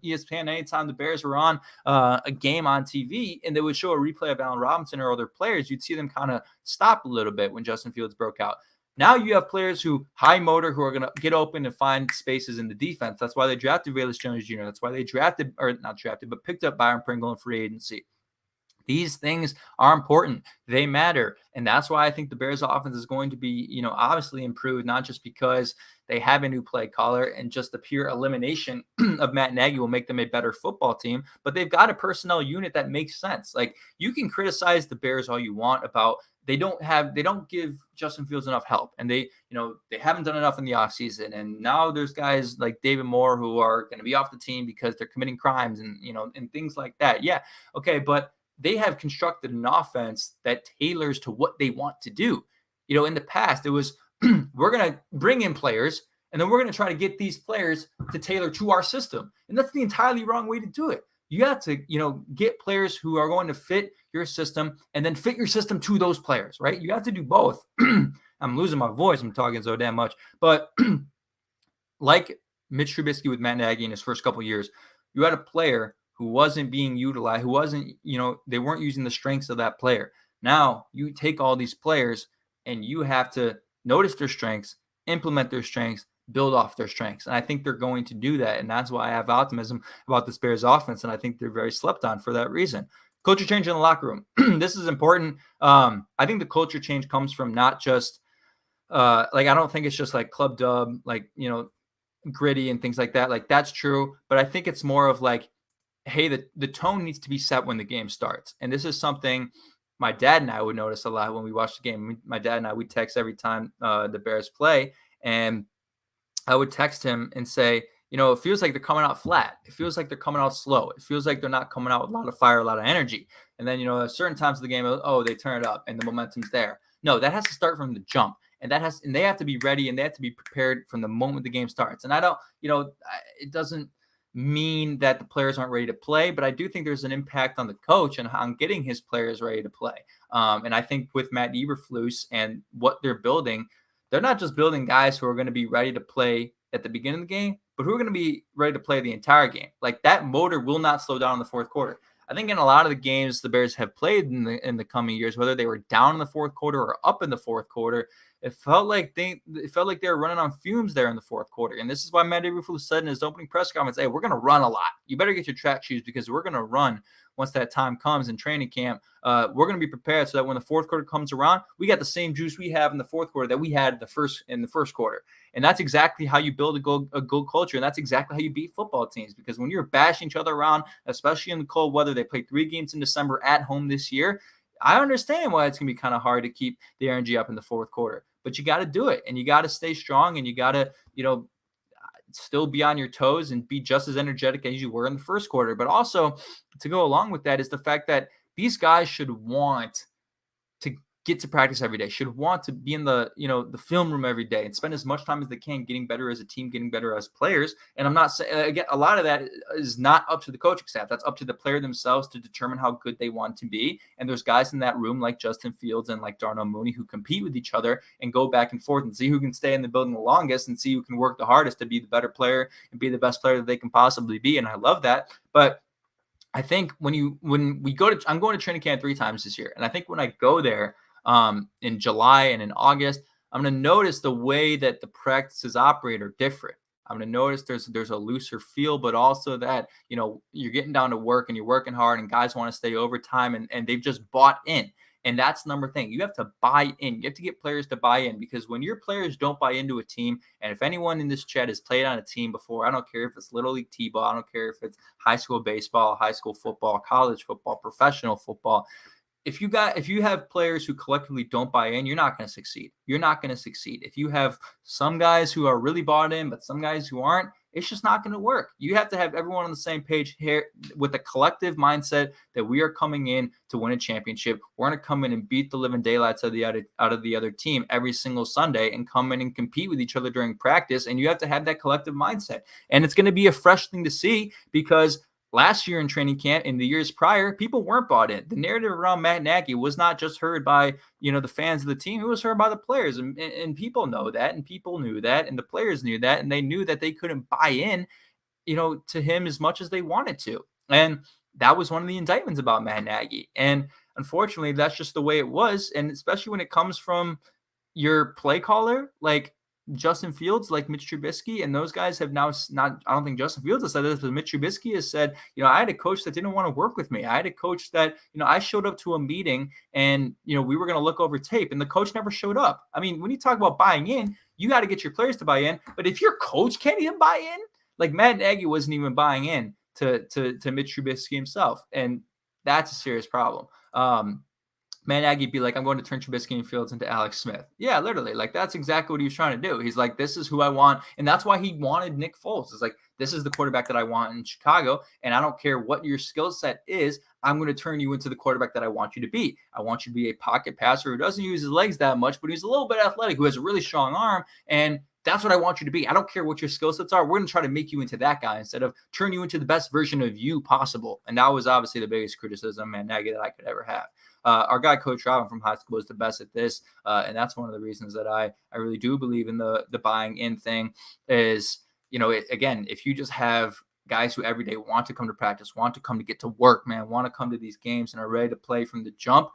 ESPN, anytime the Bears were on a game on TV and they would show a replay of Allen Robinson or other players, you'd see them kind of stop a little bit when Justin Fields broke out. Now you have players who high motor, who are going to get open and find spaces in the defense. That's why they drafted Velus Jones Jr. That's why they picked up Byron Pringle in free agency. These things are important. They matter. And that's why I think the Bears offense is going to be, obviously improved, not just because they have a new play caller and just the pure elimination of Matt Nagy will make them a better football team, but they've got a personnel unit that makes sense. Like, you can criticize the Bears all you want about they don't give Justin Fields enough help, and they haven't done enough in the offseason. And now there's guys like David Moore who are going to be off the team because they're committing crimes and, and things like that. Yeah. Okay. But they have constructed an offense that tailors to what they want to do. In the past, it was, we're going to bring in players, and then we're going to try to get these players to tailor to our system. And that's the entirely wrong way to do it. You have to, get players who are going to fit your system and then fit your system to those players, right? You have to do both. I'm losing my voice. I'm talking so damn much. But like Mitch Trubisky with Matt Nagy in his first couple of years, you had a player who wasn't being utilized, who wasn't, they weren't using the strengths of that player. Now you take all these players and you have to notice their strengths, implement their strengths, build off their strengths. And I think they're going to do that. And that's why I have optimism about this Bears offense. And I think they're very slept on for that reason. culture change in the locker room. This is important. I think the culture change comes from not just I don't think it's just like club dub, gritty and things like that. Like that's true, but I think it's more of like, hey, the tone needs to be set when the game starts. And this is something my dad and I would notice a lot when we watch the game. My dad and I, we text every time the Bears play, and I would text him and say, it feels like they're coming out flat. It feels like they're coming out slow. It feels like they're not coming out with a lot of fire, a lot of energy. And then, at certain times of the game, they turn it up and the momentum's there. No, that has to start from the jump. And they have to be ready and they have to be prepared from the moment the game starts. And I don't, it doesn't mean that the players aren't ready to play, but I do think there's an impact on the coach and on getting his players ready to play. And I think with Matt Eberflus and what they're building, they're not just building guys who are going to be ready to play at the beginning of the game, but who are going to be ready to play the entire game. Like that motor will not slow down in the fourth quarter. I think in a lot of the games the Bears have played in the coming years, whether they were down in the fourth quarter or up in the fourth quarter, it felt like they were running on fumes there in the fourth quarter. And this is why Matt Eberflus said in his opening press conference, hey, we're going to run a lot. You better get your track shoes because we're going to run once that time comes in training camp. We're going to be prepared so that when the fourth quarter comes around, we got the same juice we have in the fourth quarter that we had in the first quarter. And that's exactly how you build a good culture. And that's exactly how you beat football teams. Because when you're bashing each other around, especially in the cold weather, they played 3 games in December at home this year. I understand why it's going to be kind of hard to keep the energy up in the fourth quarter. But you got to do it. And you got to stay strong. And you got to, still be on your toes and be just as energetic as you were in the first quarter. But also to go along with that is the fact that these guys should want to get to practice every day, should want to be in the film room every day and spend as much time as they can getting better as a team, getting better as players. And I'm not saying, again, a lot of that is not up to the coaching staff. That's up to the player themselves to determine how good they want to be. And there's guys in that room like Justin Fields and like Darnell Mooney who compete with each other and go back and forth and see who can stay in the building the longest and see who can work the hardest to be the better player and be the best player that they can possibly be. And I love that. But I think I'm going to training camp 3 times this year. And I think when I go there, in July and in August, I'm going to notice the way that the practices operate are different. I'm going to notice there's a looser feel, but also that, you're getting down to work and you're working hard and guys want to stay overtime and they've just bought in. And that's the number thing. You have to buy in. You have to get players to buy in because when your players don't buy into a team, and if anyone in this chat has played on a team before, I don't care if it's Little League T-ball, I don't care if it's high school baseball, high school football, college football, professional football, if you have players who collectively don't buy in, you're not going to succeed. You're not going to succeed. If you have some guys who are really bought in, but some guys who aren't, it's just not going to work. You have to have everyone on the same page here with a collective mindset that we are coming in to win a championship. We're going to come in and beat the living daylights out of the other team every single Sunday and come in and compete with each other during practice. And you have to have that collective mindset. And it's going to be a fresh thing to see because last year in training camp, in the years prior, people weren't bought in. The narrative around Matt Nagy was not just heard by, the fans of the team. It was heard by the players. And people know that, and people knew that, and the players knew that, and they knew that they couldn't buy in, to him as much as they wanted to. And that was one of the indictments about Matt Nagy. And unfortunately, that's just the way it was. And especially when it comes from your play caller, like Justin Fields, like Mitch Trubisky, and those guys have now not, I don't think Justin Fields has said this, but Mitch Trubisky has said, I had a coach that didn't want to work with me. I had a coach that, I showed up to a meeting and, we were going to look over tape and the coach never showed up. I mean, when you talk about buying in, you got to get your players to buy in. But if your coach can't even buy in, like Matt Nagy wasn't even buying in to Mitch Trubisky himself. And that's a serious problem. Matt Nagy be like, I'm going to turn Trubisky and Fields into Alex Smith. Yeah, literally. Like, that's exactly what he was trying to do. He's like, this is who I want. And that's why he wanted Nick Foles. It's like, this is the quarterback that I want in Chicago. And I don't care what your skill set is. I'm going to turn you into the quarterback that I want you to be. I want you to be a pocket passer who doesn't use his legs that much, but he's a little bit athletic, who has a really strong arm. And that's what I want you to be. I don't care what your skill sets are. We're going to try to make you into that guy instead of turn you into the best version of you possible. And that was obviously the biggest criticism, Matt Nagy, that I could ever have. Our guy, Coach Robin from high school, was the best at this. And that's one of the reasons that I really do believe in the buying in thing is, again, if you just have guys who every day want to come to practice, want to come to get to work, man, want to come to these games and are ready to play from the jump,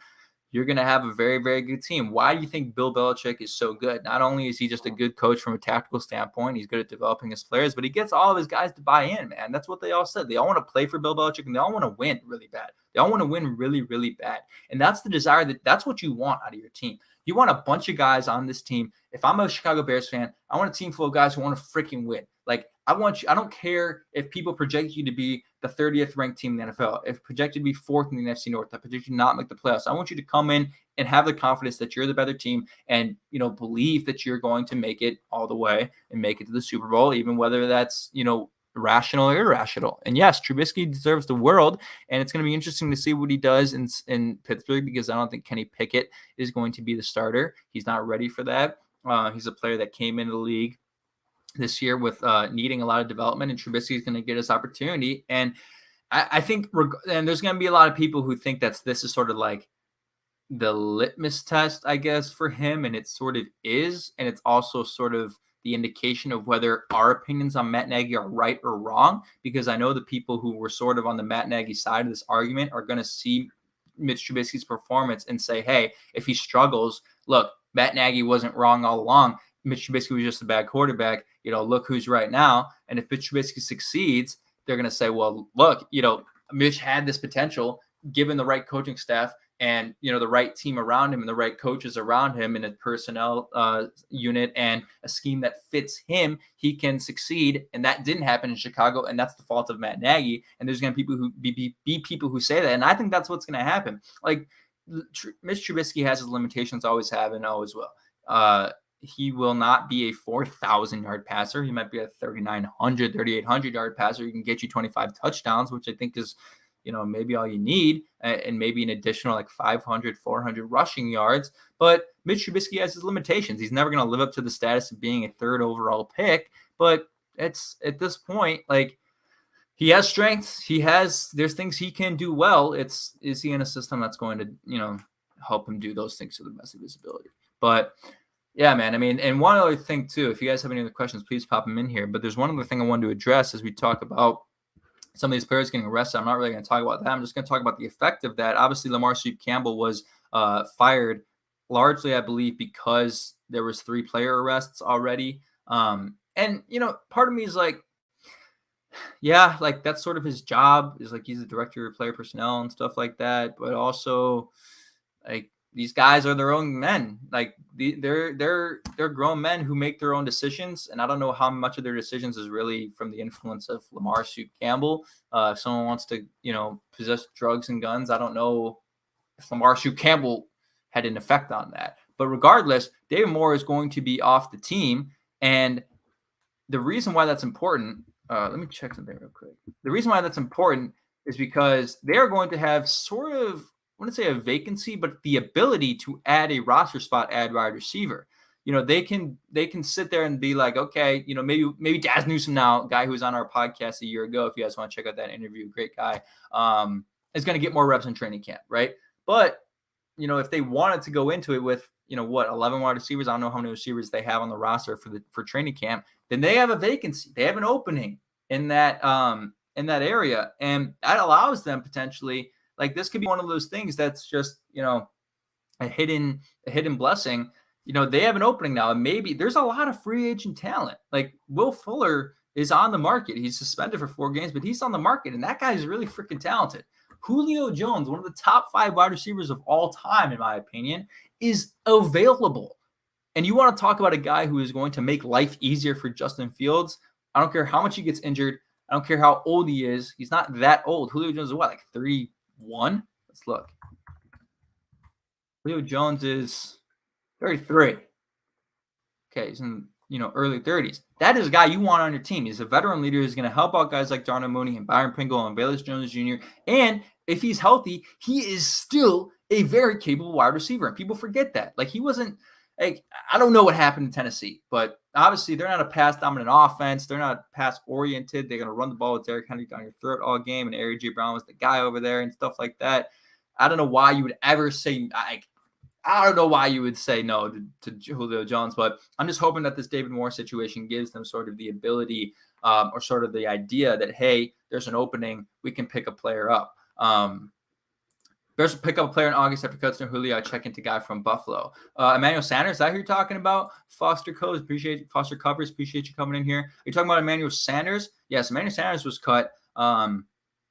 you're going to have a very, very good team. Why do you think Bill Belichick is so good? Not only is he just a good coach from a tactical standpoint, he's good at developing his players, but he gets all of his guys to buy in, man. That's what they all said. They all want to play for Bill Belichick, and they all want to win really bad. They all want to win really, really bad. And that's the desire, that's what you want out of your team. You want a bunch of guys on this team. If I'm a Chicago Bears fan, I want a team full of guys who want to freaking win. Like, I don't care if people project you to be the 30th ranked team in the NFL, if projected to be fourth in the NFC North, that projected to not make the playoffs. I want you to come in and have the confidence that you're the better team and, believe that you're going to make it all the way and make it to the Super Bowl, even whether that's, rational or irrational. And yes, Trubisky deserves the world, and it's going to be interesting to see what he does in Pittsburgh, because I don't think Kenny Pickett is going to be the starter. He's not ready for that. He's a player that came into the league this year with needing a lot of development, and Trubisky is going to get his opportunity. And I think, and there's going to be a lot of people who think this is sort of like the litmus test, I guess, for him, and it sort of is, and it's also sort of the indication of whether our opinions on Matt Nagy are right or wrong, because I know the people who were sort of on the Matt Nagy side of this argument are going to see Mitch Trubisky's performance and say, hey, if he struggles, look, Matt Nagy wasn't wrong all along. Mitch Trubisky was just a bad quarterback. Look who's right now. And if Mitch Trubisky succeeds, they're going to say, well, look, Mitch had this potential given the right coaching staff and, the right team around him and the right coaches around him in a personnel unit and a scheme that fits him, he can succeed. And that didn't happen in Chicago. And that's the fault of Matt Nagy. And there's going to be people who be people who say that. And I think that's what's going to happen. Like, Mitch Trubisky has his limitations, always have and always will. He will not be a 4,000-yard passer. He might be a 3,900, 3,800 yard passer. He can get you 25 touchdowns, which I think is, maybe all you need, and maybe an additional like 500, 400 rushing yards. But Mitch Trubisky has his limitations. He's never going to live up to the status of being a third overall pick. But it's at this point, like, he has strengths. There's things he can do well. Is he in a system that's going to, help him do those things to the best of his ability? But yeah, man. I mean, and one other thing too, if you guys have any other questions, please pop them in here. But there's one other thing I wanted to address as we talk about some of these players getting arrested. I'm not really going to talk about that. I'm just going to talk about the effect of that. Obviously, Lamar Campbell was fired largely, I believe, because there was 3 player arrests already. And, part of me is like, yeah, like that's sort of his job, is like he's the director of player personnel and stuff like that. But also, like, these guys are their own men. Like, they're grown men who make their own decisions. And I don't know how much of their decisions is really from the influence of Lamar Campbell. If someone wants to, possess drugs and guns, I don't know if Lamar Campbell had an effect on that. But regardless, David Moore is going to be off the team. And the reason why that's important, let me check something real quick. The reason why that's important is because they're going to have sort of, I wouldn't say a vacancy, but the ability to add a roster spot, add wide receiver. They can sit there and be like, okay, maybe Daz Newsome, now, guy who was on our podcast a year ago, if you guys want to check out that interview, great guy, is going to get more reps in training camp, right? But, if they wanted to go into it with, 11 wide receivers, I don't know how many receivers they have on the roster for training camp, then they have a vacancy. They have an opening in that area. And that allows them potentially, like, this could be one of those things that's just, a hidden blessing. They have an opening now, and maybe there's a lot of free agent talent. Like, Will Fuller is on the market. He's suspended for 4 games, but he's on the market, and that guy is really freaking talented. Julio Jones, one of the top 5 wide receivers of all time, in my opinion, is available. And you want to talk about a guy who is going to make life easier for Justin Fields? I don't care how much he gets injured. I don't care how old he is. He's not that old. Julio Jones is what, like 31? Let's look. Julio Jones is 33. Okay, he's in early 30s. That is a guy you want on your team. He's a veteran leader who's going to help out guys like Darnell Mooney and Byron Pringle and Bayless Jones Jr. And if he's healthy, he is still a very capable wide receiver. And people forget that. Like, he wasn't, like, I don't know what happened in Tennessee, but obviously they're not a pass-dominant offense. They're not pass-oriented. They're going to run the ball with Derrick Henry down your throat all game, and A.J. Brown was the guy over there and stuff like that. I don't know why you would ever say, I don't know why you would say no to Julio Jones, but I'm just hoping that this David Moore situation gives them sort of the ability or sort of the idea that, hey, there's an opening, we can pick a player up. Bears will pick up a player in August after cuts to Julio. I check into guy from Buffalo. Emmanuel Sanders, is that who you're talking about? Foster Covers, appreciate you coming in here. Are you talking about Emmanuel Sanders? Yes, Emmanuel Sanders was cut.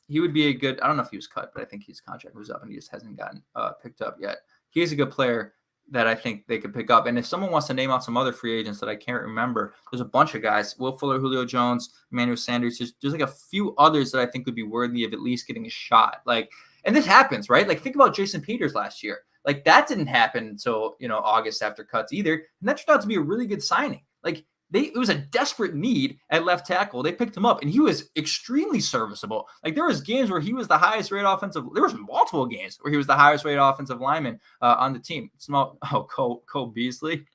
He would be a good, I don't know if he was cut, but I think his contract was up and he just hasn't gotten picked up yet. He's a good player that I think they could pick up. And if someone wants to name out some other free agents that I can't remember, there's a bunch of guys. Will Fuller, Julio Jones, Emmanuel Sanders. There's like a few others that I think would be worthy of at least getting a shot. Like, and this happens, right? Like, think about Jason Peters last year. Like, that didn't happen until, August after cuts either. And that turned out to be a really good signing. Like, it was a desperate need at left tackle. They picked him up, and he was extremely serviceable. Like, there was games where he was the highest rated offensive. There was multiple games where he was the highest rated offensive lineman on the team. Cole Beasley.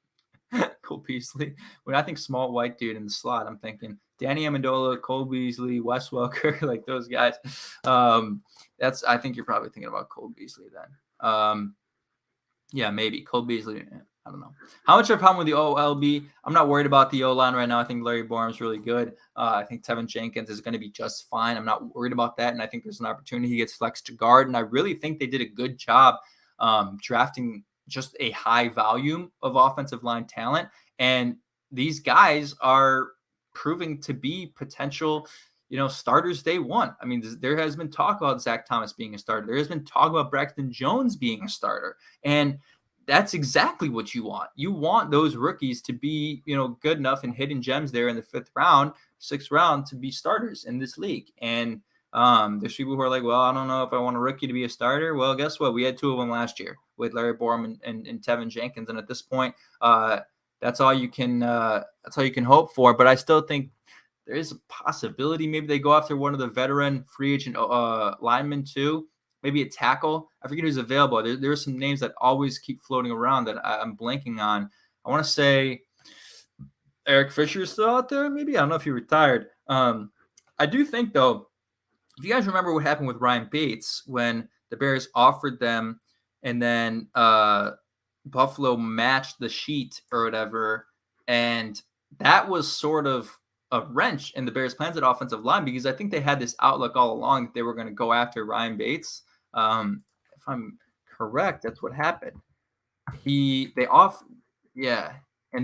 Cole Beasley. When I think small white dude in the slot, I'm thinking Danny Amendola, Cole Beasley, Wes Welker, like those guys. I think you're probably thinking about Cole Beasley then. Yeah, maybe Cole Beasley. I don't know. How much of a problem with the OLB? I'm not worried about the O-line right now. I think Larry Borum's really good. I think Tevin Jenkins is going to be just fine. I'm not worried about that. And I think there's an opportunity he gets flexed to guard. And I really think they did a good job drafting just a high volume of offensive line talent. And these guys are proving to be potential, starters day one. I mean, there has been talk about Zach Thomas being a starter. There has been talk about Braxton Jones being a starter. And that's exactly what you want. You want those rookies to be, good enough and hidden gems there in the 5th round, 6th round to be starters in this league. And there's people who are like, well, I don't know if I want a rookie to be a starter. Well, guess what? We had 2 of them last year with Larry Borum and Tevin Jenkins. And at this point, that's all you can hope for. But I still think there is a possibility maybe they go after one of the veteran free agent linemen too. Maybe a tackle. I forget who's available. There are some names that always keep floating around that I'm blanking on. I want to say Eric Fisher is still out there. Maybe I don't know if he retired. I do think though, if you guys remember what happened with Ryan Bates when the Bears offered them, and then Buffalo matched the sheet or whatever, and that was sort of a wrench in the Bears' plans at offensive line because I think they had this outlook all along that they were going to go after Ryan Bates. If I'm correct, that's what happened. And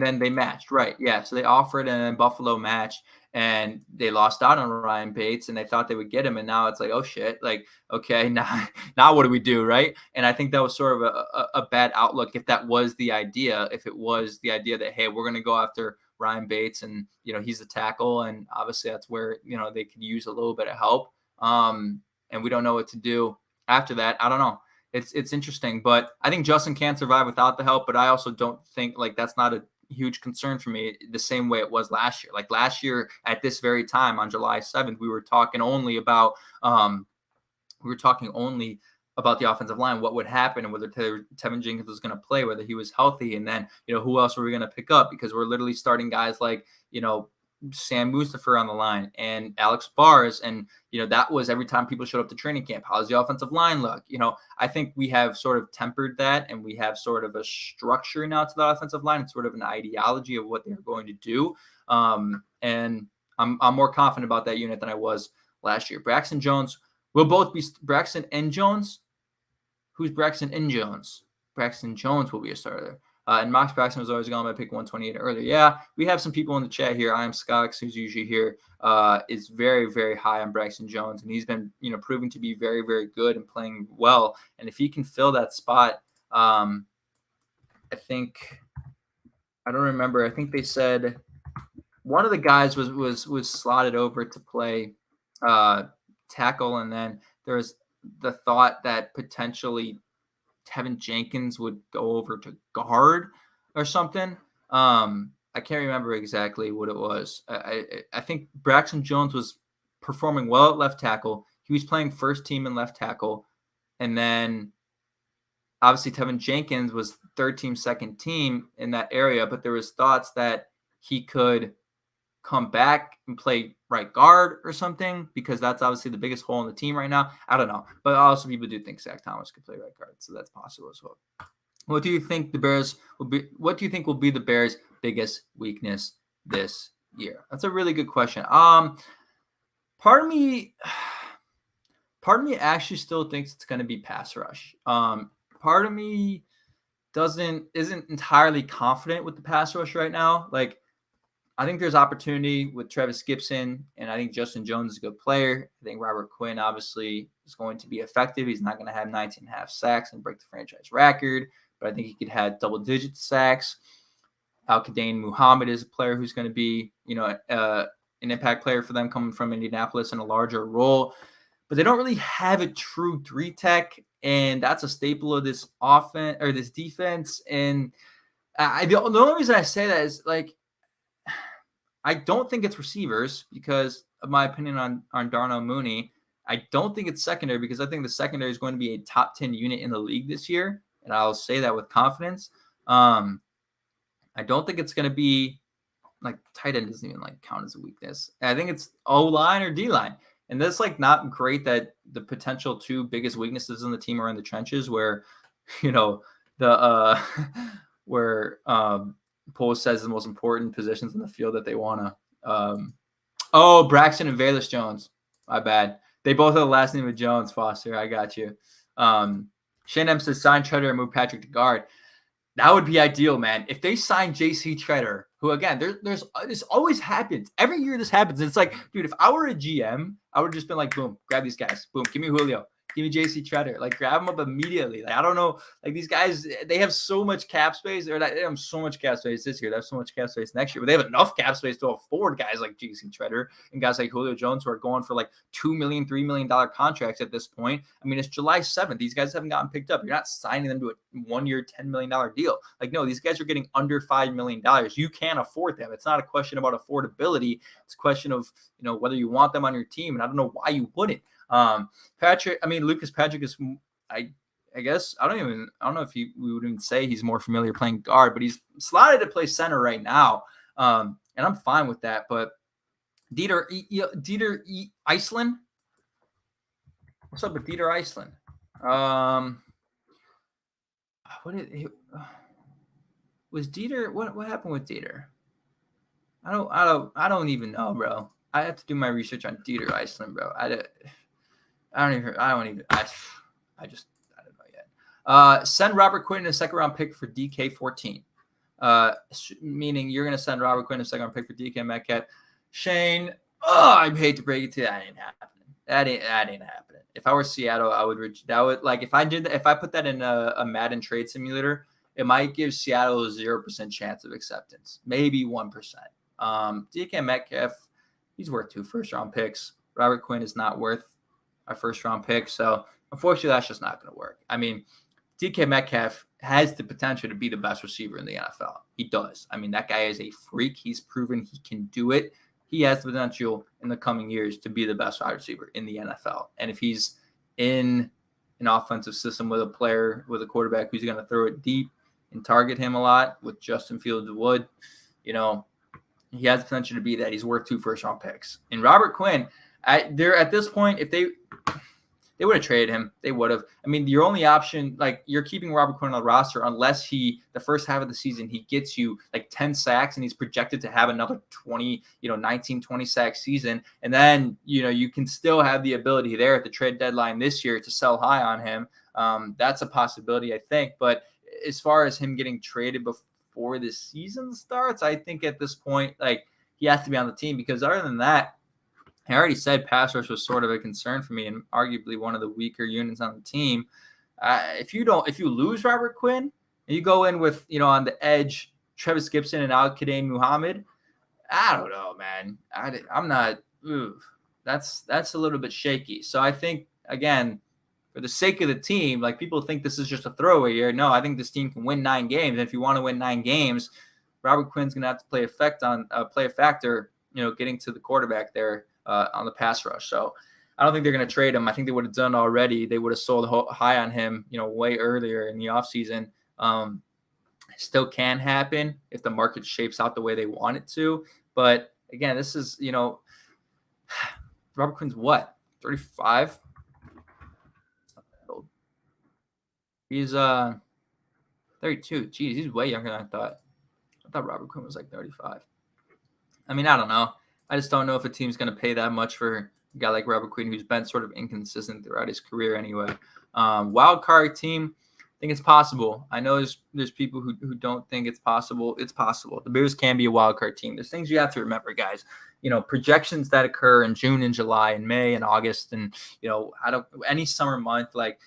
then they matched, right? Yeah, so they offered and then Buffalo matched, and they lost out on Ryan Bates, and they thought they would get him, and now it's like, oh shit, like okay, now what do we do, right? And I think that was sort of a bad outlook if that was the idea. If it was the idea that hey, we're going to go after Ryan Bates, and he's a tackle, and obviously that's where they could use a little bit of help, and we don't know what to do after that. I don't know. It's interesting, but I think Justin can survive without the help. But I also don't think like that's not a huge concern for me the same way it was last year. Like last year at this very time on July 7th, we were talking only about the offensive line, what would happen, and whether Tevin Jenkins was going to play, whether he was healthy, and then who else were we going to pick up, because we're literally starting guys like Sam Mustipher on the line and Alex Bars, and that was every time people showed up to training camp. How's the offensive line look? I think we have sort of tempered that, and we have sort of a structure now to the offensive line. It's sort of an ideology of what they're going to do, and I'm more confident about that unit than I was last year. Braxton Jones will both be Braxton and Jones. Who's Braxton and Jones? Braxton Jones will be a starter. And Max Braxton was always going to pick 128 earlier. Yeah, we have some people in the chat here. I am Scott, who's usually here, is very, very high on Braxton Jones. And he's been, proving to be very, very good and playing well. And if he can fill that spot, I don't remember. I think they said one of the guys was slotted over to play tackle. And then there was the thought that potentially Tevin Jenkins would go over to guard or something. I can't remember exactly what it was. I think Braxton Jones was performing well at left tackle. He was playing first team in left tackle. And then obviously Tevin Jenkins was third team, second team in that area, but there was thoughts that he could come back and play right guard or something, because that's obviously the biggest hole in the team right now. I don't know. But also people do think Zach Thomas could play right guard, so that's possible as well. What do you think will be the Bears' biggest weakness this year? That's a really good question. Part of me part of me actually still thinks it's going to be pass rush. Part of me isn't entirely confident with the pass rush right now. Like, I think there's opportunity with Travis Gibson, and I think Justin Jones is a good player. I think Robert Quinn obviously is going to be effective. He's not going to have 19.5 sacks and break the franchise record, but I think he could have double-digit sacks. Al-Qadane Muhammad is a player who's going to be, an impact player for them coming from Indianapolis in a larger role. But they don't really have a true 3-tech, and that's a staple of this offense or this defense. And the only reason I say that is, like, I don't think it's receivers because of my opinion on Darnell Mooney. I don't think it's secondary because I think the secondary is going to be a top 10 unit in the league this year, and I'll say that with confidence. I don't think it's going to be like tight end doesn't even like count as a weakness. I think it's O-line or D-line. And that's like not great that the potential two biggest weaknesses in the team are in the trenches where, where Pohl says the most important positions in the field that they want to. Braxton and Velus Jones. My bad. They both have the last name of Jones, Foster. I got you. Shane M says sign Treader and move Patrick to guard. That would be ideal, man. If they sign J.C. Treader, who, again, there's this always happens. Every year this happens. It's like, dude, if I were a GM, I would have just been like, boom, grab these guys. Boom, give me Julio. Give me J.C. Treader. Like, grab them up immediately. Like, I don't know. Like, these guys, they have so much cap space. They have so much cap space this year. They have so much cap space next year. But they have enough cap space to afford guys like J.C. Treader and guys like Julio Jones who are going for like $2 million, $3 million contracts at this point. I mean, it's July 7th. These guys haven't gotten picked up. You're not signing them to a one-year, $10 million deal. Like, no, these guys are getting under $5 million. You can't afford them. It's not a question about affordability. It's a question of, whether you want them on your team. And I don't know why you wouldn't. Lucas Patrick is, I guess, I don't know if we would even say he's more familiar playing guard, but he's slotted to play center right now. And I'm fine with that. But Dieter Iceland, what's up with Dieter Iceland? Was Dieter? What happened with Dieter? I don't even know, bro. I have to do my research on Dieter Iceland, bro. I don't know yet. Send Robert Quinn a second-round pick for DK14. Meaning you're going to send Robert Quinn a second-round pick for DK Metcalf. Shane, I hate to break it to you, that ain't happening. That ain't happening. If I were Seattle, I would like if I put that in a Madden trade simulator, it might give Seattle a 0% chance of acceptance, maybe 1%. DK Metcalf, he's worth 2 first-round picks. Robert Quinn is not worth a first-round pick. So, unfortunately, that's just not going to work. I mean, DK Metcalf has the potential to be the best receiver in the NFL. He does. I mean, that guy is a freak. He's proven he can do it. He has the potential in the coming years to be the best wide receiver in the NFL. And if he's in an offensive system with a quarterback who's going to throw it deep and target him a lot with Justin Fields would, he has the potential to be that. He's worth 2 first-round picks. And Robert Quinn, at this point, if they would have traded him, they would have. I mean, your only option, like, you're keeping Robert Quinn on the roster unless the first half of the season, he gets you like 10 sacks and he's projected to have another 19, 20 sack season. And then, you can still have the ability there at the trade deadline this year to sell high on him. That's a possibility, I think. But as far as him getting traded before the season starts, I think at this point, like, he has to be on the team because other than that, I already said pass rush was sort of a concern for me and arguably one of the weaker units on the team. If you lose Robert Quinn and you go in with, on the edge, Travis Gibson and Al-Qadane Muhammad, I don't know, man. I'm not. That's a little bit shaky. So I think, again, for the sake of the team, like, people think this is just a throwaway year. No, I think this team can win 9 games. And if you want to win 9 games, Robert Quinn's going to have to play a factor, getting to the quarterback there. On the pass rush. So I don't think they're going to trade him. I think they would have done already. They would have sold high on him, way earlier in the offseason. Still can happen if the market shapes out the way they want it to. But again, this is, Robert Quinn's what? 35? He's 32. Geez, he's way younger than I thought. I thought Robert Quinn was like 35. I mean, I don't know. I just don't know if a team's going to pay that much for A guy like Robert Quinn, who's been sort of inconsistent throughout his career anyway. Wild card team, I think it's possible. I know there's people who don't think it's possible. It's possible. The Bears can be a wild card team. There's things you have to remember, guys. Projections that occur in June and July and May and August and, out of any summer month, like,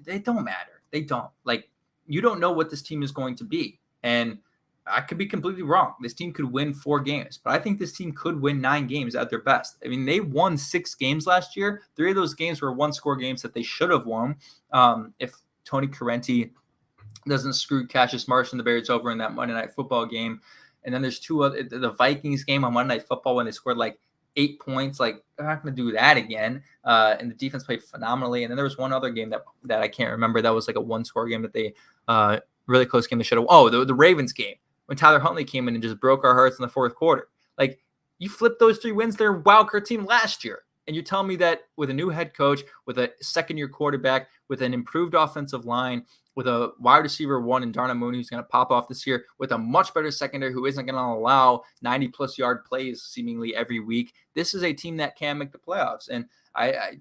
they don't matter. They don't. Like, you don't know what this team is going to be. And I could be completely wrong. This team could win 4 games, but I think this team could win 9 games at their best. I mean, they won 6 games last year. 3 of those games were 1-score games that they should have won. If Tony Correnti doesn't screw Cassius Marsh and the Bears over in that Monday Night Football game. And then there's 2 other, the Vikings game on Monday Night Football when they scored like 8 points. Like, they're not going to do that again. And the defense played phenomenally. And then there was one other game that I can't remember. That was like a 1-score game that they really close game they should have. Oh, the Ravens game when Tyler Huntley came in and just broke our hearts in the 4th quarter. Like, you flip those 3 wins, they're a wild card team last year. And you're telling me that with a new head coach, with a second-year quarterback, with an improved offensive line, with a wide receiver 1 in Darnell Mooney who's going to pop off this year, with a much better secondary who isn't going to allow 90-plus yard plays seemingly every week, this is a team that can make the playoffs. And I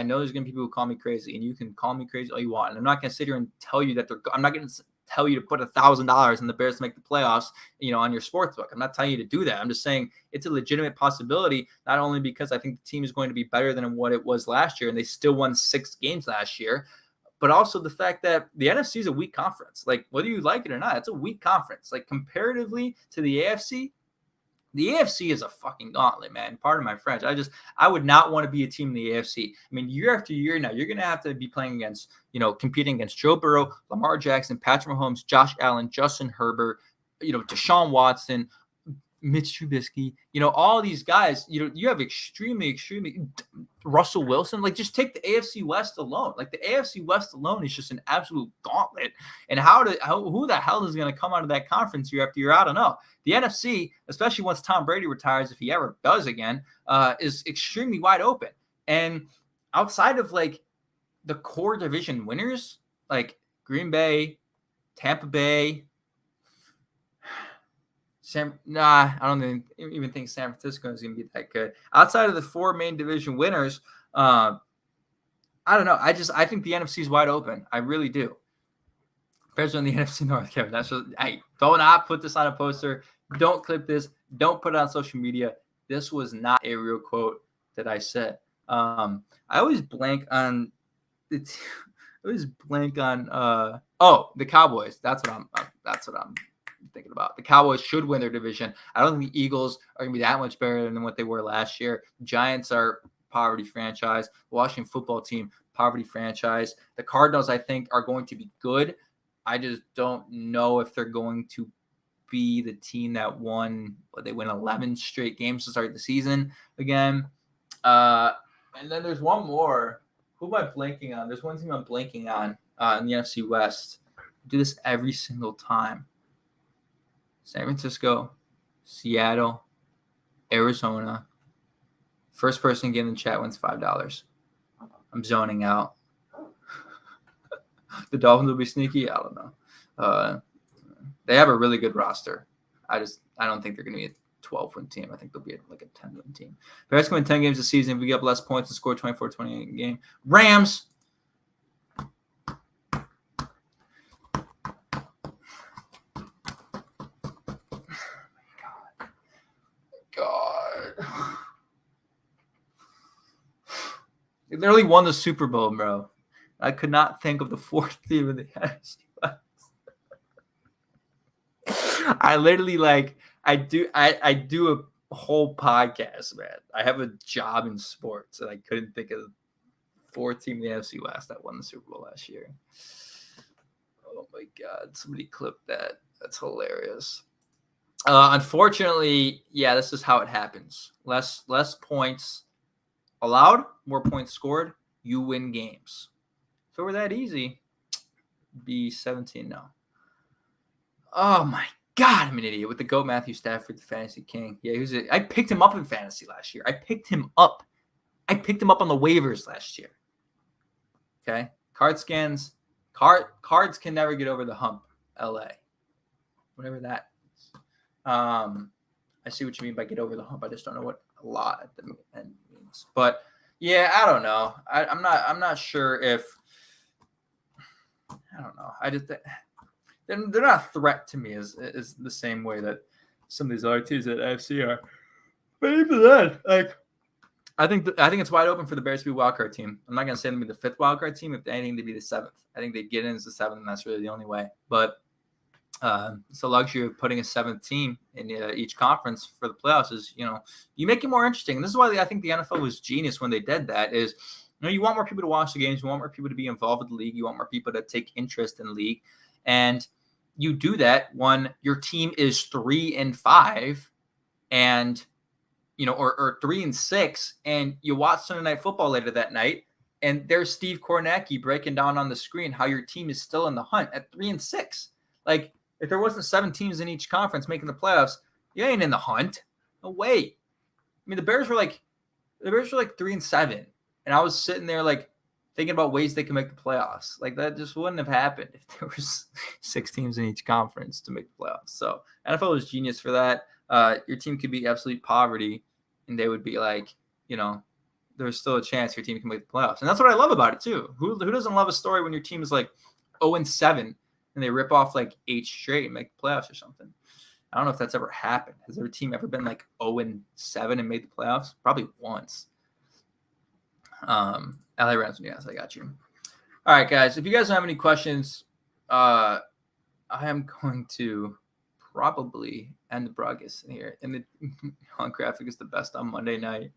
know there's going to be people who call me crazy, and you can call me crazy all you want. And I'm not going to sit here and tell you that I'm not going to tell you to put $1,000 in the Bears to make the playoffs, on your sports book. I'm not telling you to do that. I'm just saying it's a legitimate possibility, not only because I think the team is going to be better than what it was last year, and they still won 6 games last year, but also the fact that the NFC is a weak conference. Like, whether you like it or not, it's a weak conference. Like, comparatively to the AFC is a fucking gauntlet, man. Pardon my French. I would not want to be a team in the AFC. I mean, year after year now, you're going to have to be playing against, competing against Joe Burrow, Lamar Jackson, Patrick Mahomes, Josh Allen, Justin Herbert, Deshaun Watson, Mitch Trubisky, all these guys, you have extremely Russell Wilson. Like, just take the AFC West alone. Like, the AFC West alone is just an absolute gauntlet. And who the hell is going to come out of that conference year after year? I don't know. The NFC, especially once Tom Brady retires, if he ever does again, is extremely wide open. And outside of like the core division winners, like Green Bay, Tampa Bay, I don't even think San Francisco is going to be that good. Outside of the 4 main division winners, I don't know. I think the NFC is wide open. I really do. Bears are in the NFC North, Kevin. That's just, hey, do not put this on a poster. Don't clip this. Don't put it on social media. This was not a real quote that I said. I always blank on the Cowboys. That's what I'm thinking about. The Cowboys should win their division. I don't think the Eagles are going to be that much better than what they were last year. Giants are poverty franchise. Washington football team, poverty franchise. The Cardinals, I think, are going to be good. I just don't know if they're going to be the team that they win 11 straight games to start the season again. And then there's one more. Who am I blanking on? There's one team I'm blanking on in the NFC West. I do this every single time. San Francisco, Seattle, Arizona. First person getting in the chat wins $5. I'm zoning out. The Dolphins will be sneaky. I don't know. They have a really good roster. I don't think they're going to be a 12-win team. I think they'll be like a 10-win team. Bears can win 10 games this season if we get up less points and score 24-28 in game. Rams. God. They literally won the Super Bowl, bro. I could not think of the 4th team in the NFC West. I literally I do a whole podcast, man. I have a job in sports, and I couldn't think of the 4th team in the NFC West that won the Super Bowl last year. Oh my God! Somebody clipped that. That's hilarious. Unfortunately, yeah, this is how it happens. Less points allowed, more points scored. You win games. If it were that easy, it'd be 17 now. Oh my God, I'm an idiot with the GOAT Matthew Stafford, the fantasy king. Yeah, I picked him up in fantasy last year. I picked him up on the waivers last year. Okay, cards can never get over the hump. LA, whatever that is. I see what you mean by get over the hump. I just don't know what a lot at the end means. But yeah, I don't know. I'm not sure if I don't know. I just they're not a threat to me as the same way that some of these other teams at AFC are. But even then, like I think it's wide open for the Bears to be a wildcard team. I'm not gonna say them to be the 5th wildcard team. If anything, to be the 7th. I think they get in as the 7th, and that's really the only way. But it's a luxury of putting a 7th team in each conference for the playoffs. Is you make it more interesting. And this is why I think the NFL was genius when they did that. Is you want more people to watch the games. You want more people to be involved with the league. You want more people to take interest in the league, and you do that when your team is 3-5, and or 3-6, and you watch Sunday Night Football later that night, and there's Steve Kornacki breaking down on the screen how your team is still in the hunt at 3-6. Like, if there wasn't 7 teams in each conference making the playoffs, you ain't in the hunt. No way. I mean, the Bears were like 3-7, and I was sitting there like thinking about ways they could make the playoffs. Like, that just wouldn't have happened if there was 6 teams in each conference to make the playoffs. So NFL was genius for that. Your team could be absolute poverty, and they would be like, there's still a chance your team can make the playoffs. And that's what I love about it too. Who doesn't love a story when your team is like 0-7 and they rip off like 8 straight and make the playoffs or something? I don't know if that's ever happened. Has their team ever been like 0-7 and made the playoffs? Probably once. LA Rams, yes, I got you. All right, guys. If you guys don't have any questions, I am going to probably end the broadcast in here. And the on graphic is the best on Monday night.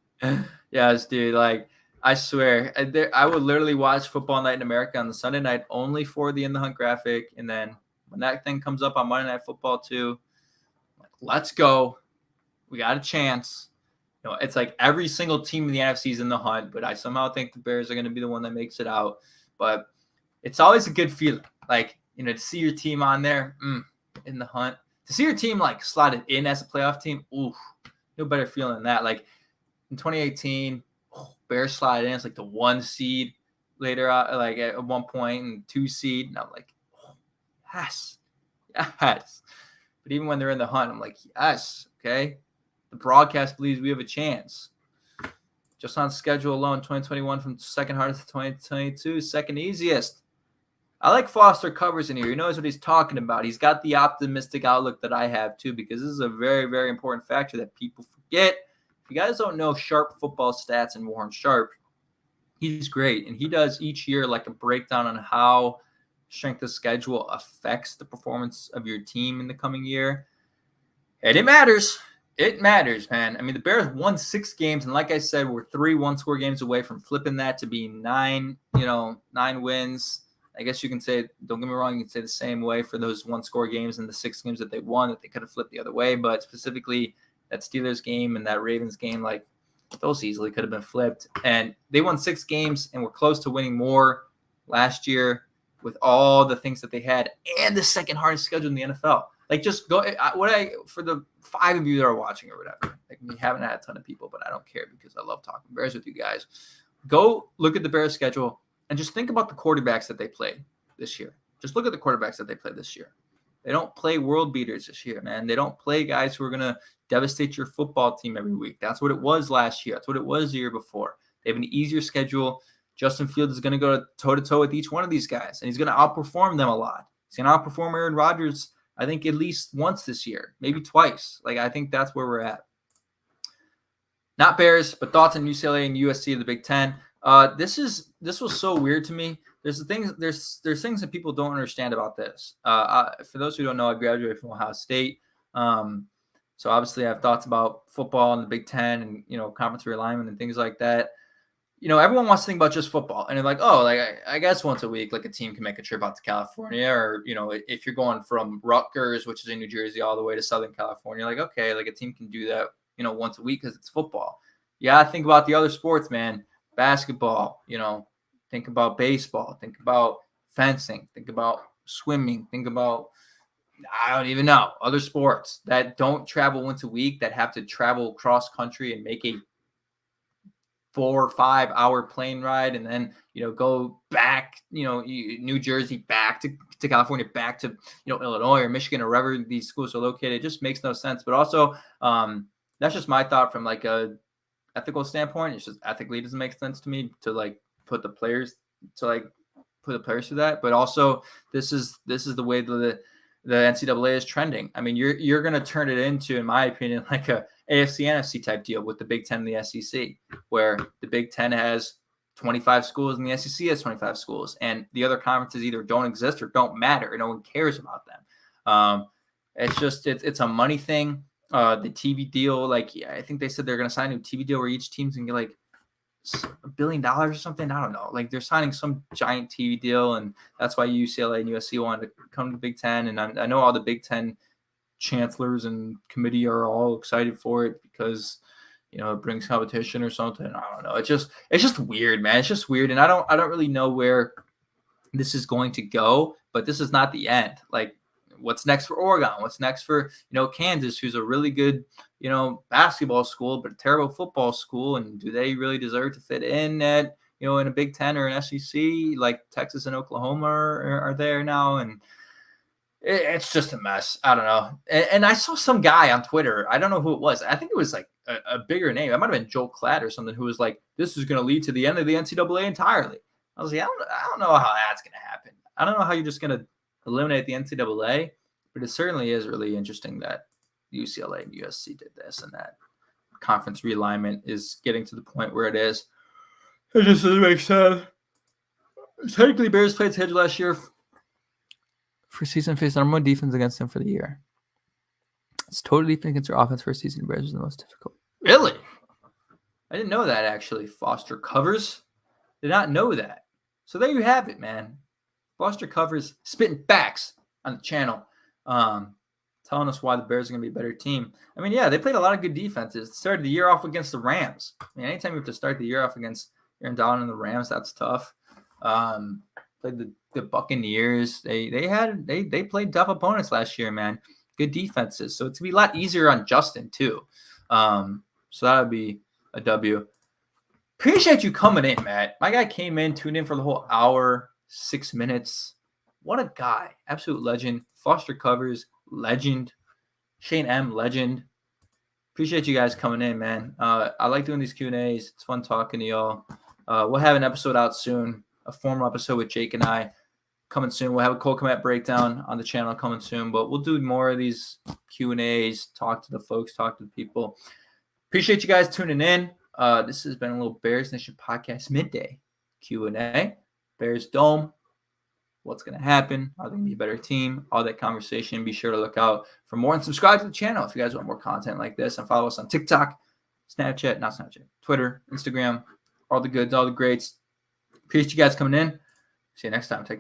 Yes, dude. Like, I swear, I would literally watch Football Night in America on the Sunday night only for the In the Hunt graphic. And then when that thing comes up on Monday Night Football too, like, let's go. We got a chance. It's like every single team in the NFC is in the hunt, but I somehow think the Bears are going to be the one that makes it out. But it's always a good feeling, like, to see your team on there in the hunt. To see your team like slotted in as a playoff team, ooh, no better feeling than that. Like in 2018, Bears slotted in as like the 1 seed later, like at one point, and 2 seed, and I'm like, oh, yes. But even when they're in the hunt, I'm like, yes, okay. The broadcast believes we have a chance. Just on schedule alone, 2021 from second hardest to 2022, second easiest. I like Foster covers in here. He knows what he's talking about. He's got the optimistic outlook that I have too, because this is a very, very important factor that people forget. If you guys don't know Sharp Football Stats and Warren Sharp, he's great. And he does each year like a breakdown on how strength of schedule affects the performance of your team in the coming year. And it matters. It matters, man. I mean, the Bears won 6 games, and like I said, we're 3 one-score games away from flipping that to be 9 wins. I guess you can say, don't get me wrong, you can say the same way for those one-score games and the 6 games that they won, that they could have flipped the other way. But specifically, that Steelers game and that Ravens game, like, those easily could have been flipped. And they won 6 games and were close to winning more last year with all the things that they had and the second hardest schedule in the NFL. Like, just go for the 5 of you that are watching or whatever. Like, we haven't had a ton of people, but I don't care because I love talking Bears with you guys. Go look at the Bears schedule and just think about the quarterbacks that they played this year. Just look at the quarterbacks that they played this year. They don't play world beaters this year, man. They don't play guys who are going to devastate your football team every week. That's what it was last year. That's what it was the year before. They have an easier schedule. Justin Fields is going to go toe-to-toe with each one of these guys, and he's going to outperform them a lot. He's going to outperform Aaron Rodgers, I think, at least once this year, maybe twice. Like, I think that's where we're at. Not Bears, but thoughts on UCLA and USC of the Big Ten. This was so weird to me. There's things that people don't understand about this. For those who don't know, I graduated from Ohio State. So obviously I have thoughts about football and the Big Ten and, conference realignment and things like that. Everyone wants to think about just football, and they're like, oh, like I guess once a week, like a team can make a trip out to California, or, if you're going from Rutgers, which is in New Jersey, all the way to Southern California, like, okay, like a team can do that, once a week because it's football. Yeah, think about the other sports, man. Basketball, think about baseball, think about fencing, think about swimming, think about, I don't even know, other sports that don't travel once a week, that have to travel cross country and make a 4 or 5 hour plane ride and then, go back, New Jersey, back to California, back to, Illinois or Michigan or wherever these schools are located. It just makes no sense. But also, that's just my thought from like a ethical standpoint. It's just ethically doesn't make sense to me to like put the players through that. But also, this is the way the NCAA is trending. I mean, you're going to turn it into, in my opinion, like a AFC NFC type deal with the Big Ten and the SEC, where the Big Ten has 25 schools and the SEC has 25 schools, and the other conferences either don't exist or don't matter, and no one cares about them. It's a money thing. The TV deal, like, I think they said they're going to sign a new TV deal where each team's going to get like $1 billion or something. I don't know. Like, they're signing some giant TV deal, and that's why UCLA and USC wanted to come to the Big Ten. And I know all the Big Ten chancellors and committee are all excited for it because, it brings competition or something. I don't know. It's just weird, man. It's just weird, and I don't really know where this is going to go. But this is not the end. Like, what's next for Oregon? What's next for, Kansas, who's a really good, basketball school, but a terrible football school? And do they really deserve to fit in at, in a Big Ten or an SEC like Texas and Oklahoma are there now? And it's just a mess. I don't know. And I saw some guy on Twitter. I don't know who it was. I think it was like a bigger name. It might have been Joel Klatt or something, who was like, this is going to lead to the end of the NCAA entirely. I was like, I don't know how that's going to happen. I don't know how you're just going to eliminate the NCAA, but it certainly is really interesting that UCLA and USC did this, and that conference realignment is getting to the point where it is. It just doesn't make sense. Technically, Bears played schedule last year for season, faced number one defense against them for the year. It's total defense against their offense for a season. Bears was the most difficult. Really? I didn't know that, actually. Foster covers. Did not know that. So there you have it, man. Foster covers, spitting facts on the channel, telling us why the Bears are going to be a better team. I mean, yeah, they played a lot of good defenses. Started the year off against the Rams. I mean, anytime you have to start the year off against Aaron Donald and the Rams, that's tough. Played the Buccaneers. They played tough opponents last year, man. Good defenses. So it's going to be a lot easier on Justin, too. So that would be a W. Appreciate you coming in, Matt. My guy came in, tuned in for the whole hour, 6 minutes. What a guy. Absolute legend. Foster covers, legend. Shane M, legend. Appreciate you guys coming in, man. I like doing these Q&As. It's fun talking to y'all. We'll have an episode out soon, a formal episode with Jake and I coming soon. We'll have a Cole Kmet breakdown on the channel coming soon, but we'll do more of these Q&As, talk to the folks, talk to the people. Appreciate you guys tuning in. This has been a little Bears Nation podcast midday Q&A. Bears Dome. What's going to happen? Are they going to be a better team? All that conversation. Be sure to look out for more and subscribe to the channel if you guys want more content like this. And follow us on TikTok, Twitter, Instagram, all the goods, all the greats. Appreciate you guys coming in. See you next time. Take care.